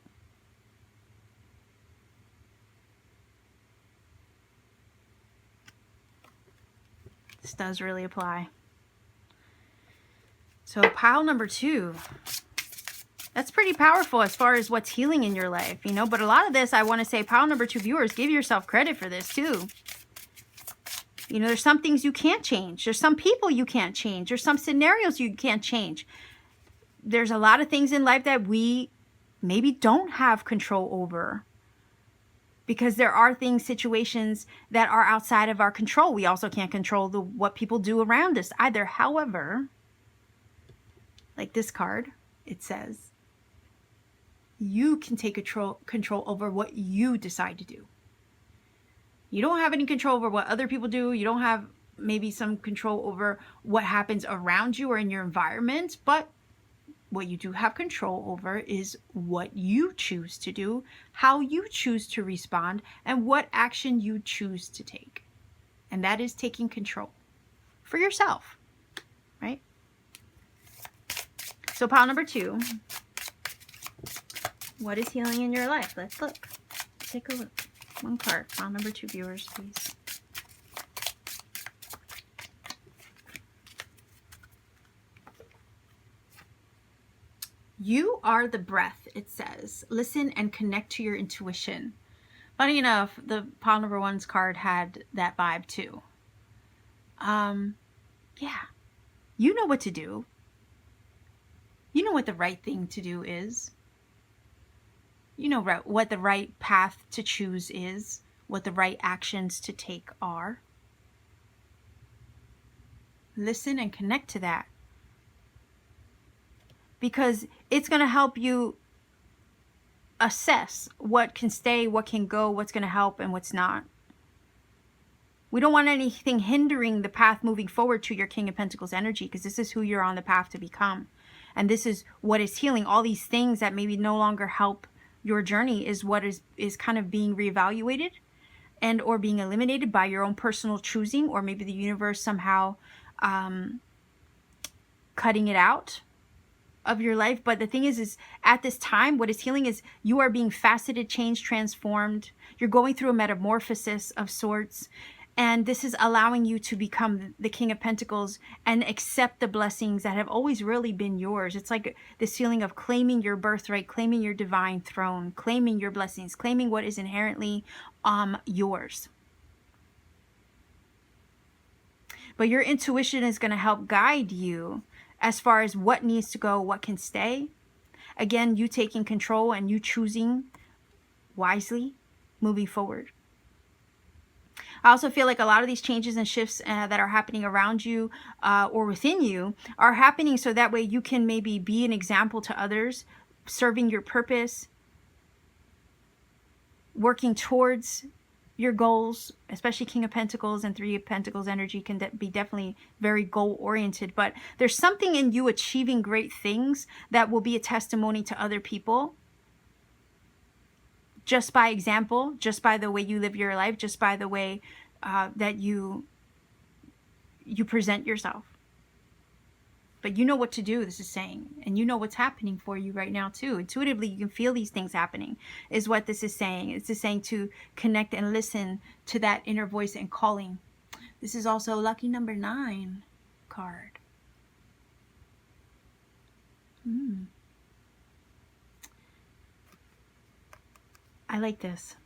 This does really apply. So pile number 2, that's pretty powerful as far as what's healing in your life, you know, but a lot of this, I want to say, pile number 2 viewers, give yourself credit for this too. You know, there's some things you can't change. There's some people you can't change. There's some scenarios you can't change. There's a lot of things in life that we maybe don't have control over, because there are things, situations that are outside of our control. We also can't control what people do around us either. However, like this card, it says, you can take control over what you decide to do. You don't have any control over what other people do. You don't have maybe some control over what happens around you or in your environment, but what you do have control over is what you choose to do, how you choose to respond, and what action you choose to take. And that is taking control for yourself, right? So pile number 2, what is healing in your life? Let's look. Take a look. One card. Pile number 2 viewers, please. You are the breath, it says. Listen and connect to your intuition. Funny enough, the pile number 1's card had that vibe too. Yeah. You know what to do. You know what the right thing to do is. you know what the right path to choose is, what the right actions to take are. Listen and connect to that, because it's going to help you assess what can stay, what can go, what's going to help and what's not. We don't want anything hindering the path moving forward to your King of Pentacles energy, because this is who you're on the path to become. And this is what is healing. All these things that maybe no longer help your journey is what is kind of being reevaluated and or being eliminated by your own personal choosing, or maybe the universe somehow cutting it out of your life. But the thing is at this time, what is healing is you are being faceted, changed, transformed. You're going through a metamorphosis of sorts. And this is allowing you to become the King of Pentacles and accept the blessings that have always really been yours. It's like this feeling of claiming your birthright, claiming your divine throne, claiming your blessings, claiming what is inherently yours. But your intuition is going to help guide you as far as what needs to go, what can stay. Again, you taking control and you choosing wisely moving forward. I also feel like a lot of these changes and shifts that are happening around you or within you are happening so that way you can maybe be an example to others, serving your purpose, working towards your goals, especially King of Pentacles and Three of Pentacles energy can be definitely very goal-oriented. But there's something in you achieving great things that will be a testimony to other people. Just by example, just by the way you live your life, just by the way that you present yourself. But you know what to do, this is saying. And you know what's happening for you right now too. Intuitively, you can feel these things happening, is what this is saying. It's just saying to connect and listen to that inner voice and calling. This is also lucky number 9 card. I like this.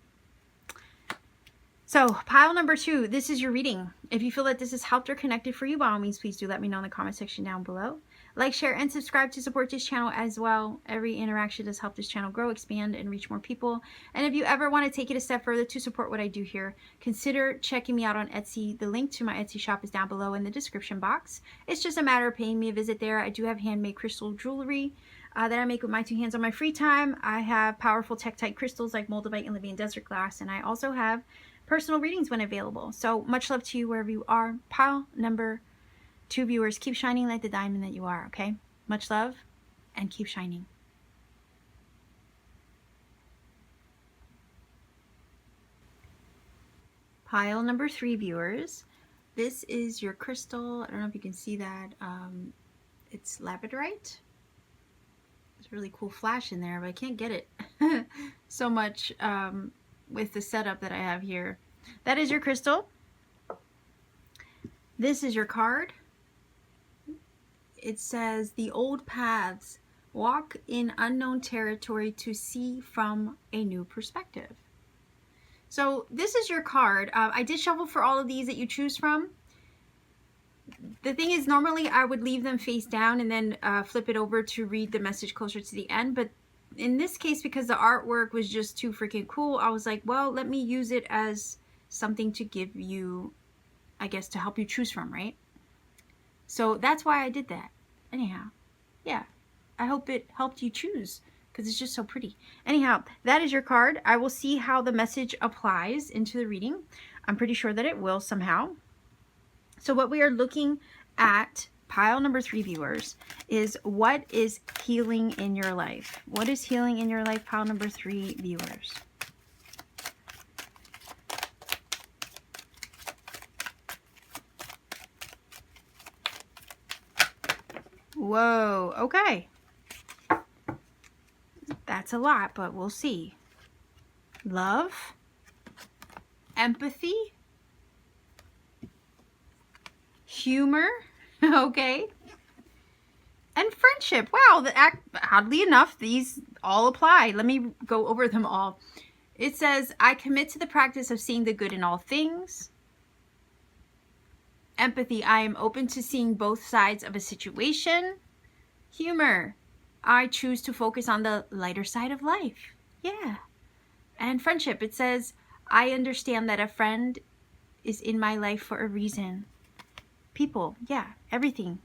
So pile number 2, this is your reading. If you feel that this has helped or connected for you, by all means, please do let me know in the comment section down below. Like, share, and subscribe to support this channel as well. Every interaction does help this channel grow, expand, and reach more people. And if you ever want to take it a step further to support what I do here, consider checking me out on Etsy. The link to my Etsy shop is down below in the description box. It's just a matter of paying me a visit there. I do have handmade crystal jewelry that I make with my 2 hands on my free time. I have powerful Tektite crystals like Moldavite and Libyan Desert Glass, and I also have personal readings when available. So much love to you wherever you are. Pile number 2 viewers, keep shining like the diamond that you are, okay? Much love and keep shining. Pile number 3 viewers, this is your crystal. I don't know if you can see that. It's Labradorite. It's a really cool flash in there, but I can't get it so much with the setup that I have here. That is your crystal. This is your card. It says, the old paths, walk in unknown territory to see from a new perspective. So this is your card. I did shuffle for all of these that you choose from. The thing is, normally I would leave them face down and then flip it over to read the message closer to the end. But in this case, because the artwork was just too freaking cool, I was like, well, let me use it as something to give you, I guess, to help you choose from, right? So that's why I did that. Anyhow, yeah, I hope it helped you choose because it's just so pretty. Anyhow, that is your card. I will see how the message applies into the reading. I'm pretty sure that it will somehow. So what we are looking at, pile number 3 viewers, is what is healing in your life? What is healing in your life, pile number 3 viewers? Whoa, okay. That's a lot, but we'll see. Love, empathy, humor, okay, and friendship. Wow, oddly enough, these all apply. Let me go over them all. It says, I commit to the practice of seeing the good in all things. Empathy, I am open to seeing both sides of a situation. Humor, I choose to focus on the lighter side of life. Yeah. And friendship, it says, I understand that a friend is in my life for a reason. People, yeah, everything,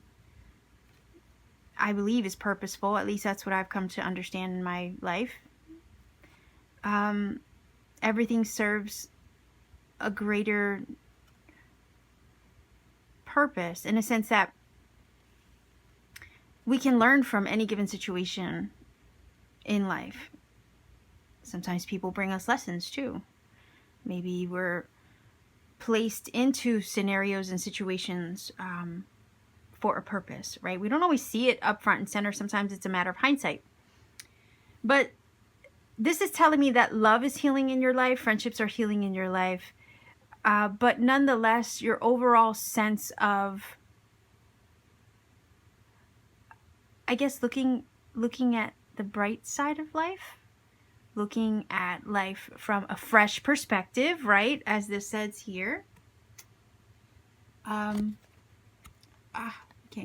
I believe, is purposeful. At least that's what I've come to understand in my life. Everything serves a greater purpose, in a sense that we can learn from any given situation in life. Sometimes people bring us lessons too. Maybe we're placed into scenarios and situations for a purpose, right? We don't always see it up front and center. Sometimes it's a matter of hindsight. But this is telling me that love is healing in your life, friendships are healing in your life, but nonetheless, your overall sense of, I guess, looking at the bright side of life, looking at life from a fresh perspective, right? As this says here. Can't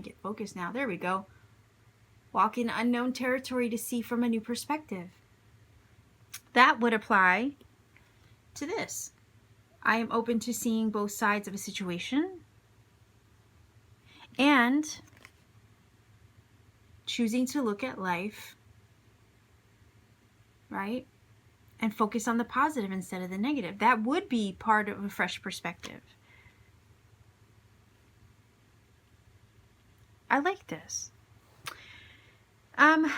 get focused now. There we go. Walk in unknown territory to see from a new perspective. That would apply to this. I am open to seeing both sides of a situation and choosing to look at life, right, and focus on the positive instead of the negative. That would be part of a fresh perspective. I like this. Yeah,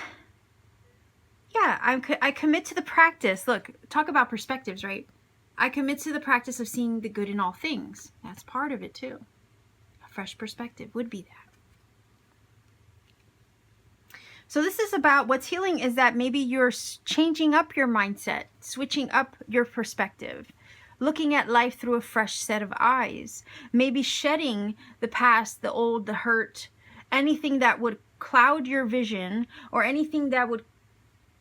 I commit to the practice. Look, talk about perspectives, right? I commit to the practice of seeing the good in all things. That's part of it too. A fresh perspective would be that. So this is about what's healing, is that maybe you're changing up your mindset, switching up your perspective, looking at life through a fresh set of eyes, maybe shedding the past, the old, the hurt, anything that would cloud your vision or anything that would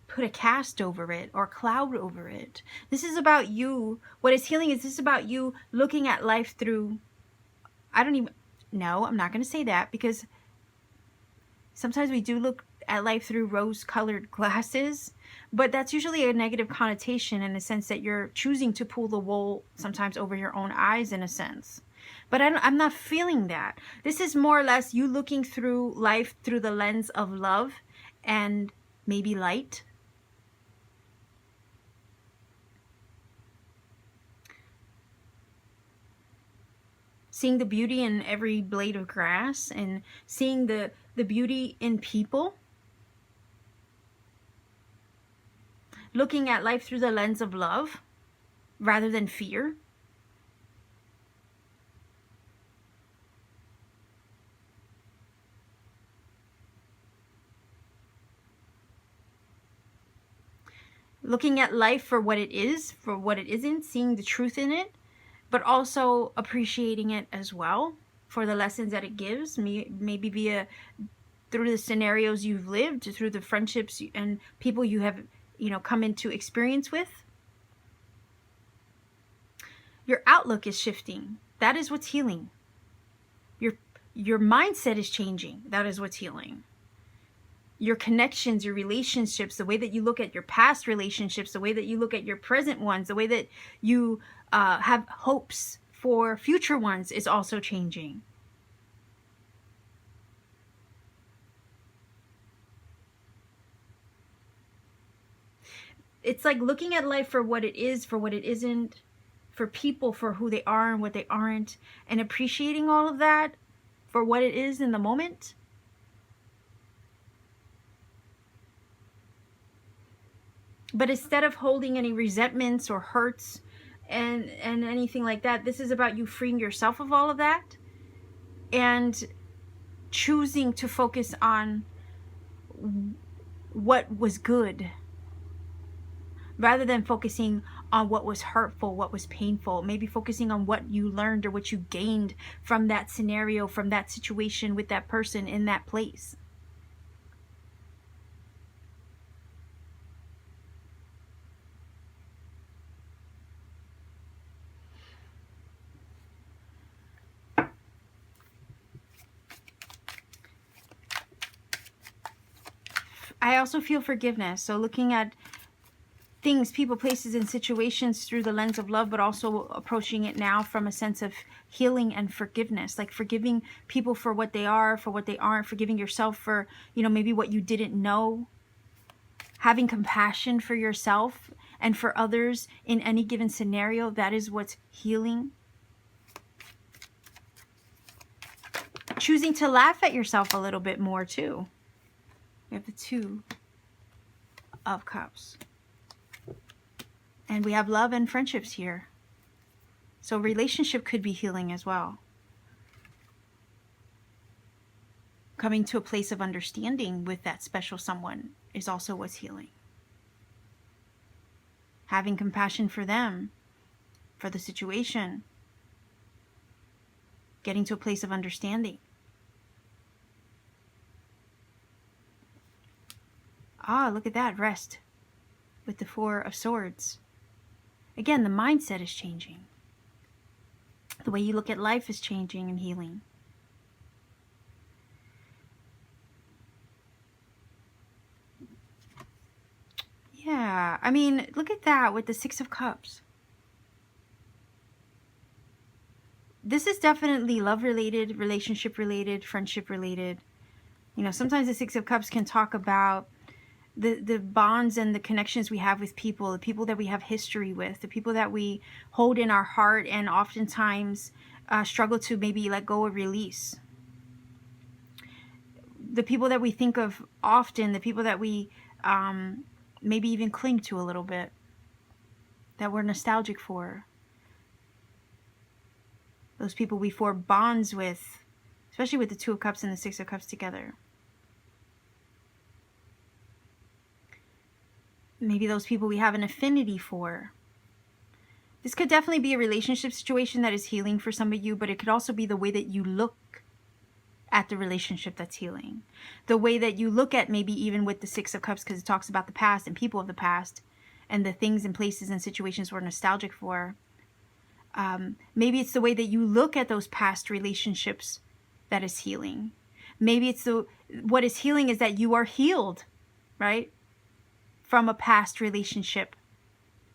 put a cast over it or cloud over it. This is about you. What is healing is this about you looking at life through, I'm not going to say that, because sometimes we do look at life through rose-colored glasses, but that's usually a negative connotation in the sense that you're choosing to pull the wool sometimes over your own eyes, in a sense. But I'm not feeling that. This is more or less you looking through life through the lens of love and maybe light. Seeing the beauty in every blade of grass and seeing the beauty in people. Looking at life through the lens of love rather than fear. Looking at life for what it is, for what it isn't, seeing the truth in it, but also appreciating it as well for the lessons that it gives, maybe through the scenarios you've lived, through the friendships and people you have, come into experience with. Your outlook is shifting. That is what's healing. Your mindset is changing. That is what's healing. Your connections, your relationships, the way that you look at your past relationships, the way that you look at your present ones, the way that you have hopes for future ones is also changing. It's like looking at life for what it is, for what it isn't, for people for who they are and what they aren't, and appreciating all of that for what it is in the moment. But instead of holding any resentments or hurts and anything like that, this is about you freeing yourself of all of that and choosing to focus on what was good rather than focusing on what was hurtful, what was painful. Maybe focusing on what you learned or what you gained from that scenario, from that situation with that person in that place. I also feel forgiveness. So looking at things, people, places, and situations through the lens of love, but also approaching it now from a sense of healing and forgiveness, like forgiving people for what they are, for what they aren't, forgiving yourself for, maybe what you didn't know, having compassion for yourself and for others in any given scenario. That is what's healing. Choosing to laugh at yourself a little bit more too. We have the Two of Cups. And we have love and friendships here. So relationship could be healing as well. Coming to a place of understanding with that special someone is also what's healing. Having compassion for them, for the situation. Getting to a place of understanding. Ah, look at that, rest with the Four of Swords. Again, the mindset is changing. The way you look at life is changing and healing. Yeah, I mean, look at that with the Six of Cups. This is definitely love-related, relationship-related, friendship-related. Sometimes the Six of Cups can talk about the bonds and the connections we have with people, the people that we have history with, the people that we hold in our heart and oftentimes struggle to maybe let go or release. The people that we think of often, the people that we maybe even cling to a little bit, that we're nostalgic for. Those people we form bonds with, especially with the Two of Cups and the Six of Cups together. Maybe those people we have an affinity for. This could definitely be a relationship situation that is healing for some of you, but it could also be the way that you look at the relationship that's healing. The way that you look at, maybe even with the Six of Cups, because it talks about the past and people of the past and the things and places and situations we're nostalgic for. Maybe it's the way that you look at those past relationships that is healing. Maybe it's what is healing is that you are healed, right? From a past relationship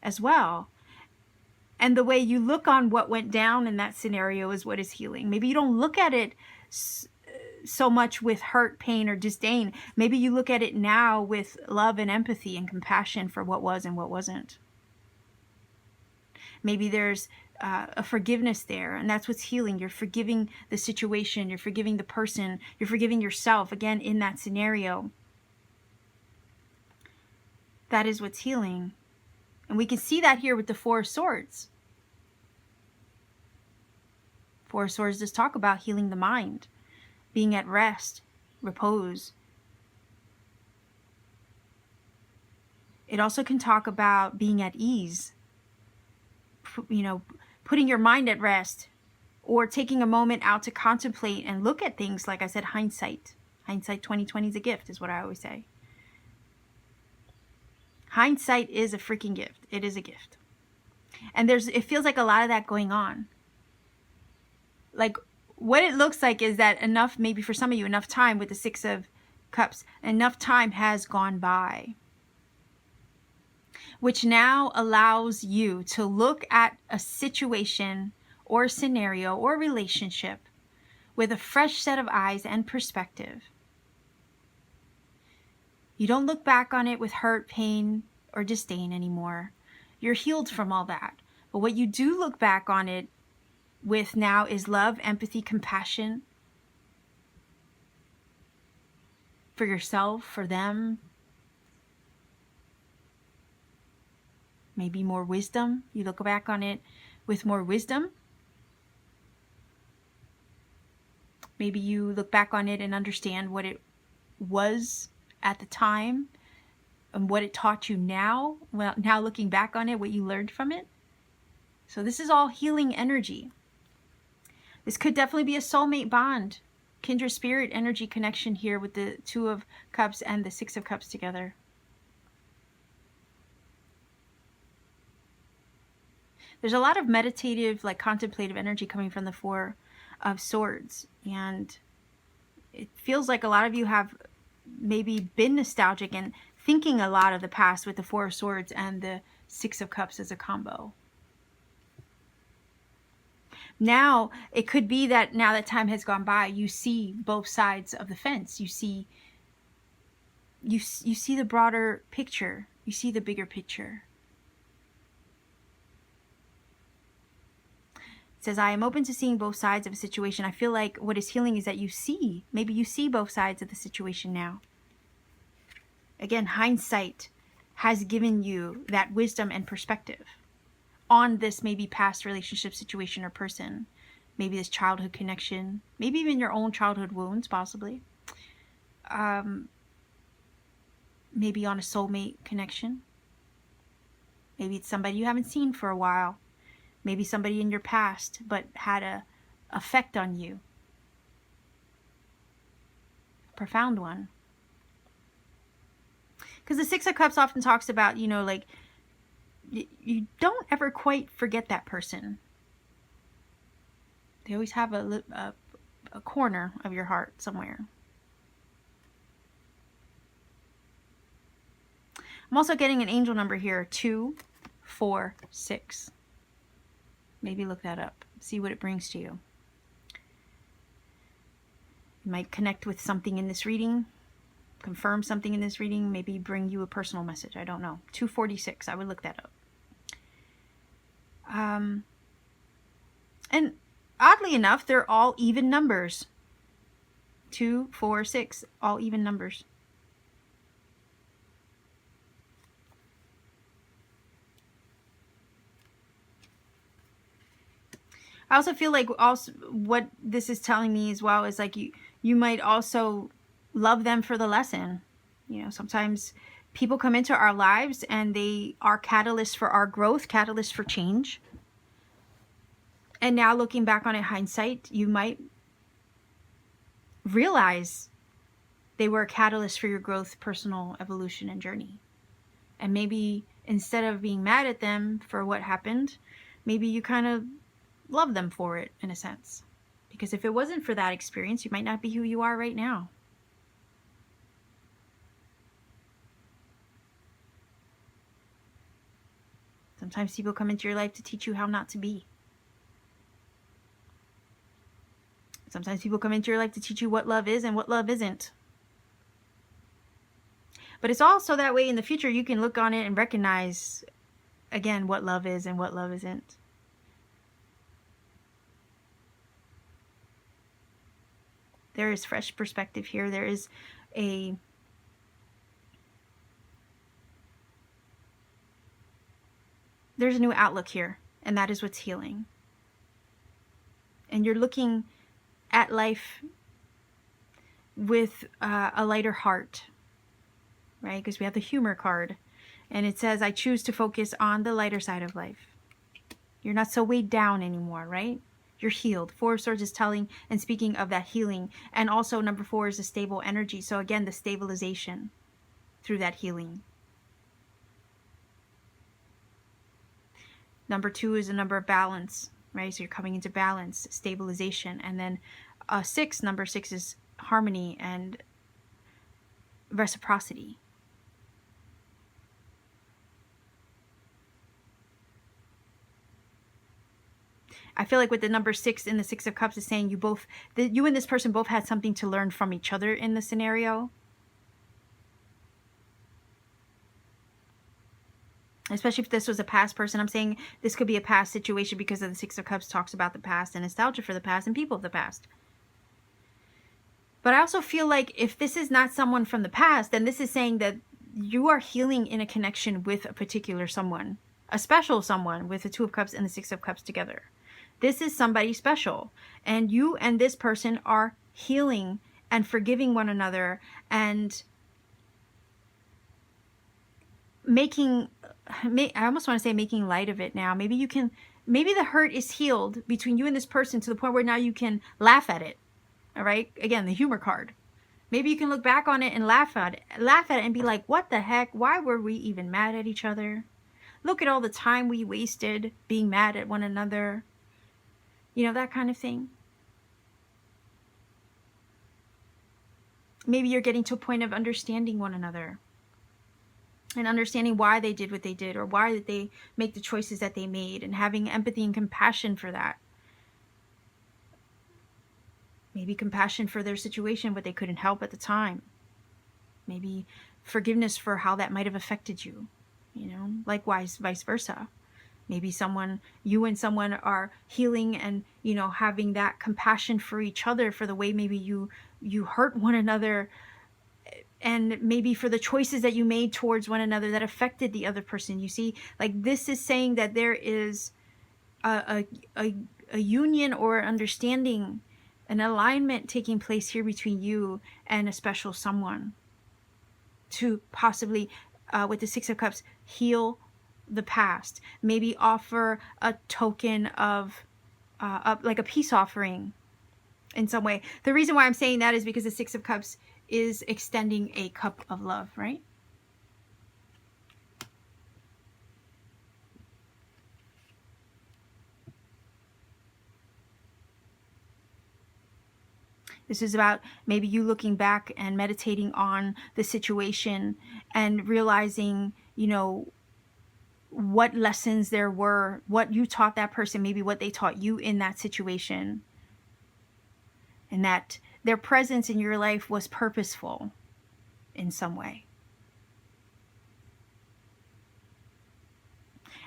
as well. And the way you look on what went down in that scenario is what is healing. Maybe you don't look at it so much with hurt, pain, or disdain. Maybe you look at it now with love and empathy and compassion for what was and what wasn't. Maybe there's a forgiveness there, and that's what's healing. You're forgiving the situation, you're forgiving the person, you're forgiving yourself, again, in that scenario. That is what's healing. And we can see that here with the Four of Swords. Four of Swords does talk about healing the mind, being at rest, repose. It also can talk about being at ease, putting your mind at rest, or taking a moment out to contemplate and look at things. Like I said, hindsight. Hindsight 2020 is a gift, is what I always say. Hindsight is a freaking gift. It is a gift. And it feels like a lot of that going on. Like what it looks like is that enough, maybe for some of you, enough time with the Six of Cups, enough time has gone by, which now allows you to look at a situation or scenario or relationship with a fresh set of eyes and perspective. You don't look back on it with hurt, pain, or disdain anymore. You're healed from all that. But what you do look back on it with now is love, empathy, compassion for yourself, for them. Maybe more wisdom. You look back on it with more wisdom. Maybe you look back on it and understand what it was at the time and what it taught you now. Well, now looking back on it, what you learned from it. So this is all healing energy. This could definitely be a soulmate bond, kindred spirit energy connection here with the Two of Cups and the Six of Cups together. There's a lot of meditative, like contemplative energy coming from the Four of Swords. And it feels like a lot of you have maybe been nostalgic and thinking a lot of the past with the Four of Swords and the Six of Cups as a combo. Now, it could be that now that time has gone by, you see both sides of the fence. You see the broader picture. You see the bigger picture. It says, I am open to seeing both sides of a situation. I feel like what is healing is that maybe you see both sides of the situation now. Again, hindsight has given you that wisdom and perspective on this maybe past relationship, situation, or person. Maybe this childhood connection, maybe even your own childhood wounds, possibly. Maybe on a soulmate connection. Maybe it's somebody you haven't seen for a while. Maybe somebody in your past, but had a effect on you. A profound one. Because the Six of Cups often talks about, like, you don't ever quite forget that person. They always have a corner of your heart somewhere. I'm also getting an angel number here, 2, 4, 6. Maybe look that up. See what it brings to you. You might connect with something in this reading. Confirm something in this reading. Maybe bring you a personal message. I don't know. 246. I would look that up. And oddly enough, they're all even numbers. 2, 4, 6. All even numbers. I also feel like what this is telling me as well is like you might also love them for the lesson. Sometimes people come into our lives and they are catalysts for our growth, catalysts for change. And now looking back on it, hindsight, you might realize they were a catalyst for your growth, personal evolution, and journey. And maybe instead of being mad at them for what happened, maybe you kind of love them for it in a sense. Because if it wasn't for that experience, you might not be who you are right now. Sometimes people come into your life to teach you how not to be. Sometimes people come into your life to teach you what love is and what love isn't. But it's also that way in the future you can look on it and recognize, again, what love is and what love isn't. There is fresh perspective here. There's a new outlook here, and that is what's healing. And you're looking at life with a lighter heart, right? Because we have the humor card, and it says, I choose to focus on the lighter side of life. You're not so weighed down anymore, right? You're healed. 4 of Swords is telling and speaking of that healing. And also number 4 is a stable energy. So again, the stabilization through that healing. Number 2 is a number of balance, right? So you're coming into balance, stabilization. And then number 6 is harmony and reciprocity. I feel like with the number 6 in the Six of Cups is saying you and this person both had something to learn from each other in the scenario. Especially if this was a past person. I'm saying this could be a past situation because of the Six of Cups talks about the past and nostalgia for the past and people of the past. But I also feel like if this is not someone from the past, then this is saying that you are healing in a connection with a particular someone. A special someone with the Two of Cups and the Six of Cups together. This is somebody special. And you and this person are healing and forgiving one another and making, I almost want to say making light of it now. Maybe the hurt is healed between you and this person to the point where now you can laugh at it. All right? Again, the humor card. Maybe you can look back on it and laugh at it and be like, what the heck? Why were we even mad at each other? Look at all the time we wasted being mad at one another. That kind of thing. Maybe you're getting to a point of understanding one another. and understanding why they did what they did, or why did they make the choices that they made, and having empathy and compassion for that. Maybe compassion for their situation, what they couldn't help at the time. Maybe forgiveness for how that might have affected you, you know, likewise, vice versa. Maybe you and someone are healing and, you know, having that compassion for each other for the way maybe you hurt one another, and maybe for the choices that you made towards one another that affected the other person. You see, like, this is saying that there is a union or understanding, an alignment taking place here between you and a special someone to possibly, with the Six of Cups, heal the past. Maybe offer a token of like a peace offering in some way. The reason why I'm saying that is because the Six of Cups is extending a cup of love, right? This is about maybe you looking back and meditating on the situation and realizing, you know, what lessons there were, what you taught that person, maybe what they taught you in that situation, and that their presence in your life was purposeful in some way,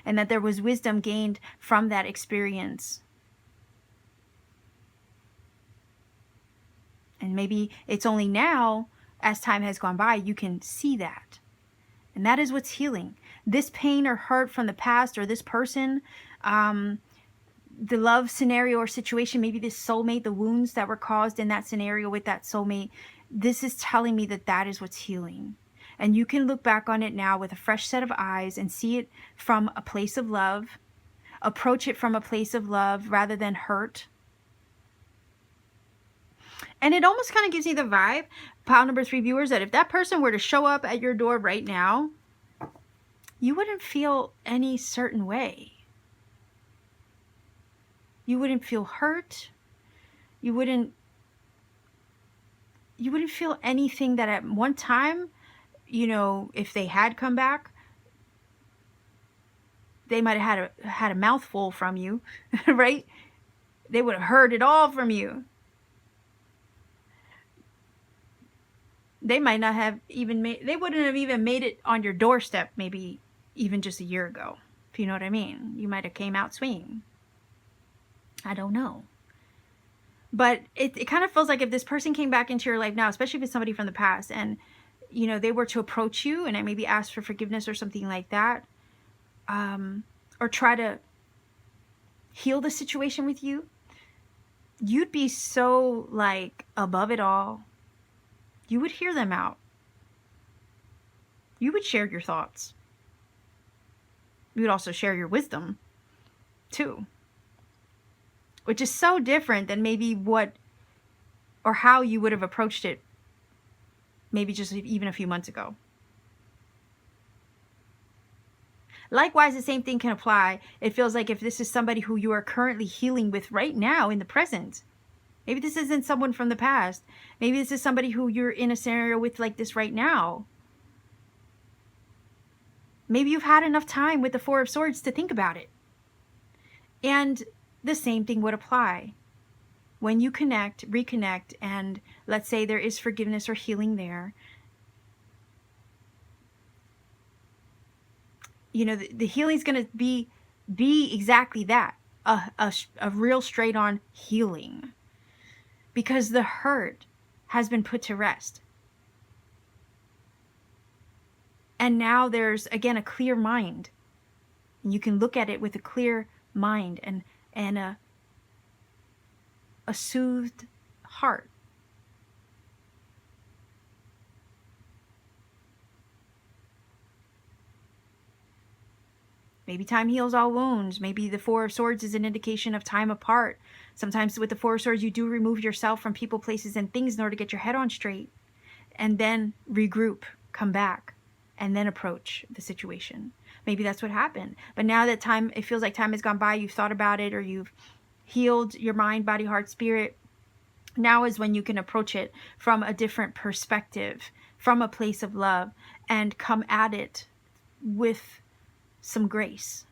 and that there was wisdom gained from that experience. And maybe it's only now, as time has gone by, you can see that. And that is what's healing. This pain or hurt from the past, or this person, the love scenario or situation, maybe this soulmate, the wounds that were caused in that scenario with that soulmate, this is telling me that that is what's healing. And you can look back on it now with a fresh set of eyes and see it from a place of love, approach it from a place of love rather than hurt. And it almost kind of gives me the vibe, pile number 3 viewers, that if that person were to show up at your door right now, you wouldn't feel any certain way. You wouldn't feel hurt. You wouldn't feel anything that at one time, you know, if they had come back, they might have had a mouthful from you, right? They would have heard it all from you. They might not have even they wouldn't have even made it on your doorstep, maybe even just a year ago, if you know what I mean. You might have came out swinging. I don't know. But it kind of feels like if this person came back into your life now, especially if it's somebody from the past, and, you know, they were to approach you and maybe ask for forgiveness or something like that, or try to heal the situation with you, you'd be so, like, above it all. You would hear them out. You would share your thoughts. You would also share your wisdom, too. Which is so different than maybe what or how you would have approached it maybe just even a few months ago. Likewise, the same thing can apply. It feels like if this is somebody who you are currently healing with right now in the present, maybe this isn't someone from the past. Maybe this is somebody who you're in a scenario with like this right now. Maybe you've had enough time with the Four of Swords to think about it. And the same thing would apply. When you connect, reconnect, and let's say there is forgiveness or healing there, you know, the healing is going to be exactly that, a real straight on healing. Because the hurt has been put to rest. And now there's, again, a clear mind. And you can look at it with a clear mind and a soothed heart. Maybe time heals all wounds. Maybe the Four of Swords is an indication of time apart. Sometimes with the Four of Swords, you do remove yourself from people, places, and things in order to get your head on straight. And then regroup, come back, and then approach the situation. Maybe that's what happened. But now that time, it feels like time has gone by, you've thought about it, or you've healed your mind, body, heart, spirit. Now is when you can approach it from a different perspective, from a place of love, and come at it with some grace,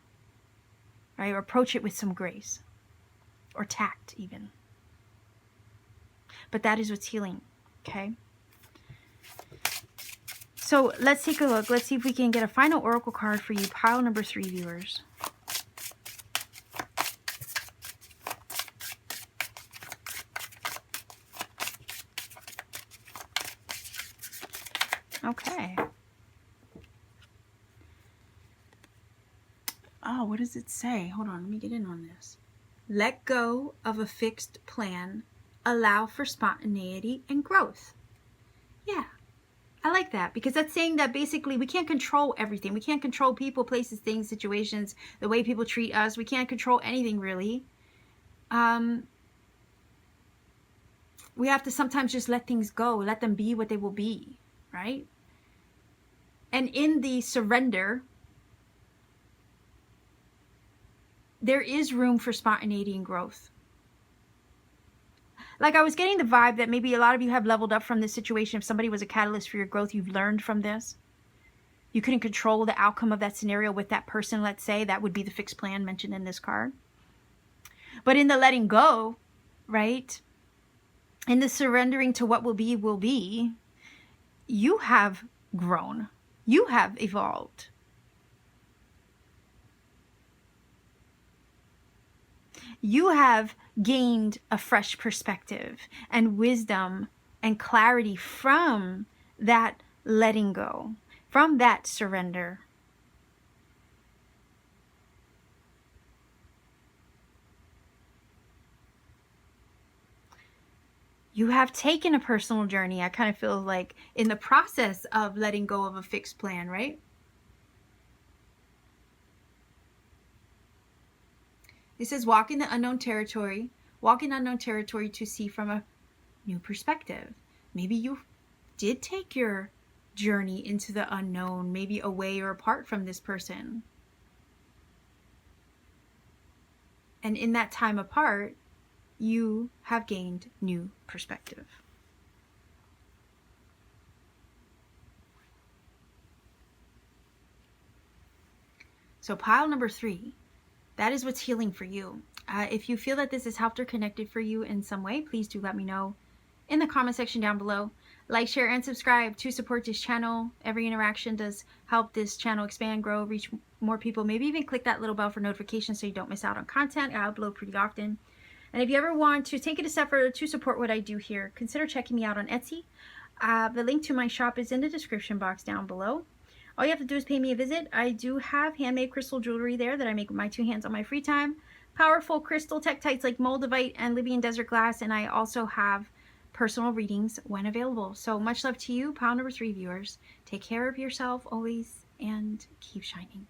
right? Or approach it with some grace or tact even. But that is what's healing, okay? So let's take a look. Let's see if we can get a final oracle card for you, pile number 3 viewers. Okay. Oh, what does it say? Hold on, let me get in on this. Let go of a fixed plan. Allow for spontaneity and growth. Yeah, I like that, because that's saying that basically we can't control everything. We can't control people, places, things, situations, the way people treat us. We can't control anything really. We have to sometimes just let things go, let them be what they will be, right? And in the surrender, there is room for spontaneity and growth. Like, I was getting the vibe that maybe a lot of you have leveled up from this situation. If somebody was a catalyst for your growth, you've learned from this. You couldn't control the outcome of that scenario with that person, let's say. That would be the fixed plan mentioned in this card. But in the letting go, right? In the surrendering to what will be, you have grown. You have evolved. You have gained a fresh perspective and wisdom and clarity from that letting go, from that surrender. You have taken a personal journey. I kind of feel like in the process of letting go of a fixed plan, right? It says walk in the unknown territory. Walk in unknown territory to see from a new perspective. Maybe you did take your journey into the unknown, maybe away or apart from this person. And in that time apart, you have gained new perspective. So pile number 3, that is what's healing for you. If you feel that this has helped or connected for you in some way, please do let me know in the comment section down below. Like, share, and subscribe to support this channel. Every interaction does help this channel expand, grow, reach more people. Maybe even click that little bell for notifications so you don't miss out on content. I upload pretty often. And if you ever want to take it a step further to support what I do here, consider checking me out on Etsy. The link to my shop is in the description box down below. All you have to do is pay me a visit. I do have handmade crystal jewelry there that I make with my 2 hands on my free time. Powerful crystal tektites like Moldavite and Libyan desert glass. And I also have personal readings when available. So much love to you, pile number 3 viewers. Take care of yourself always and keep shining.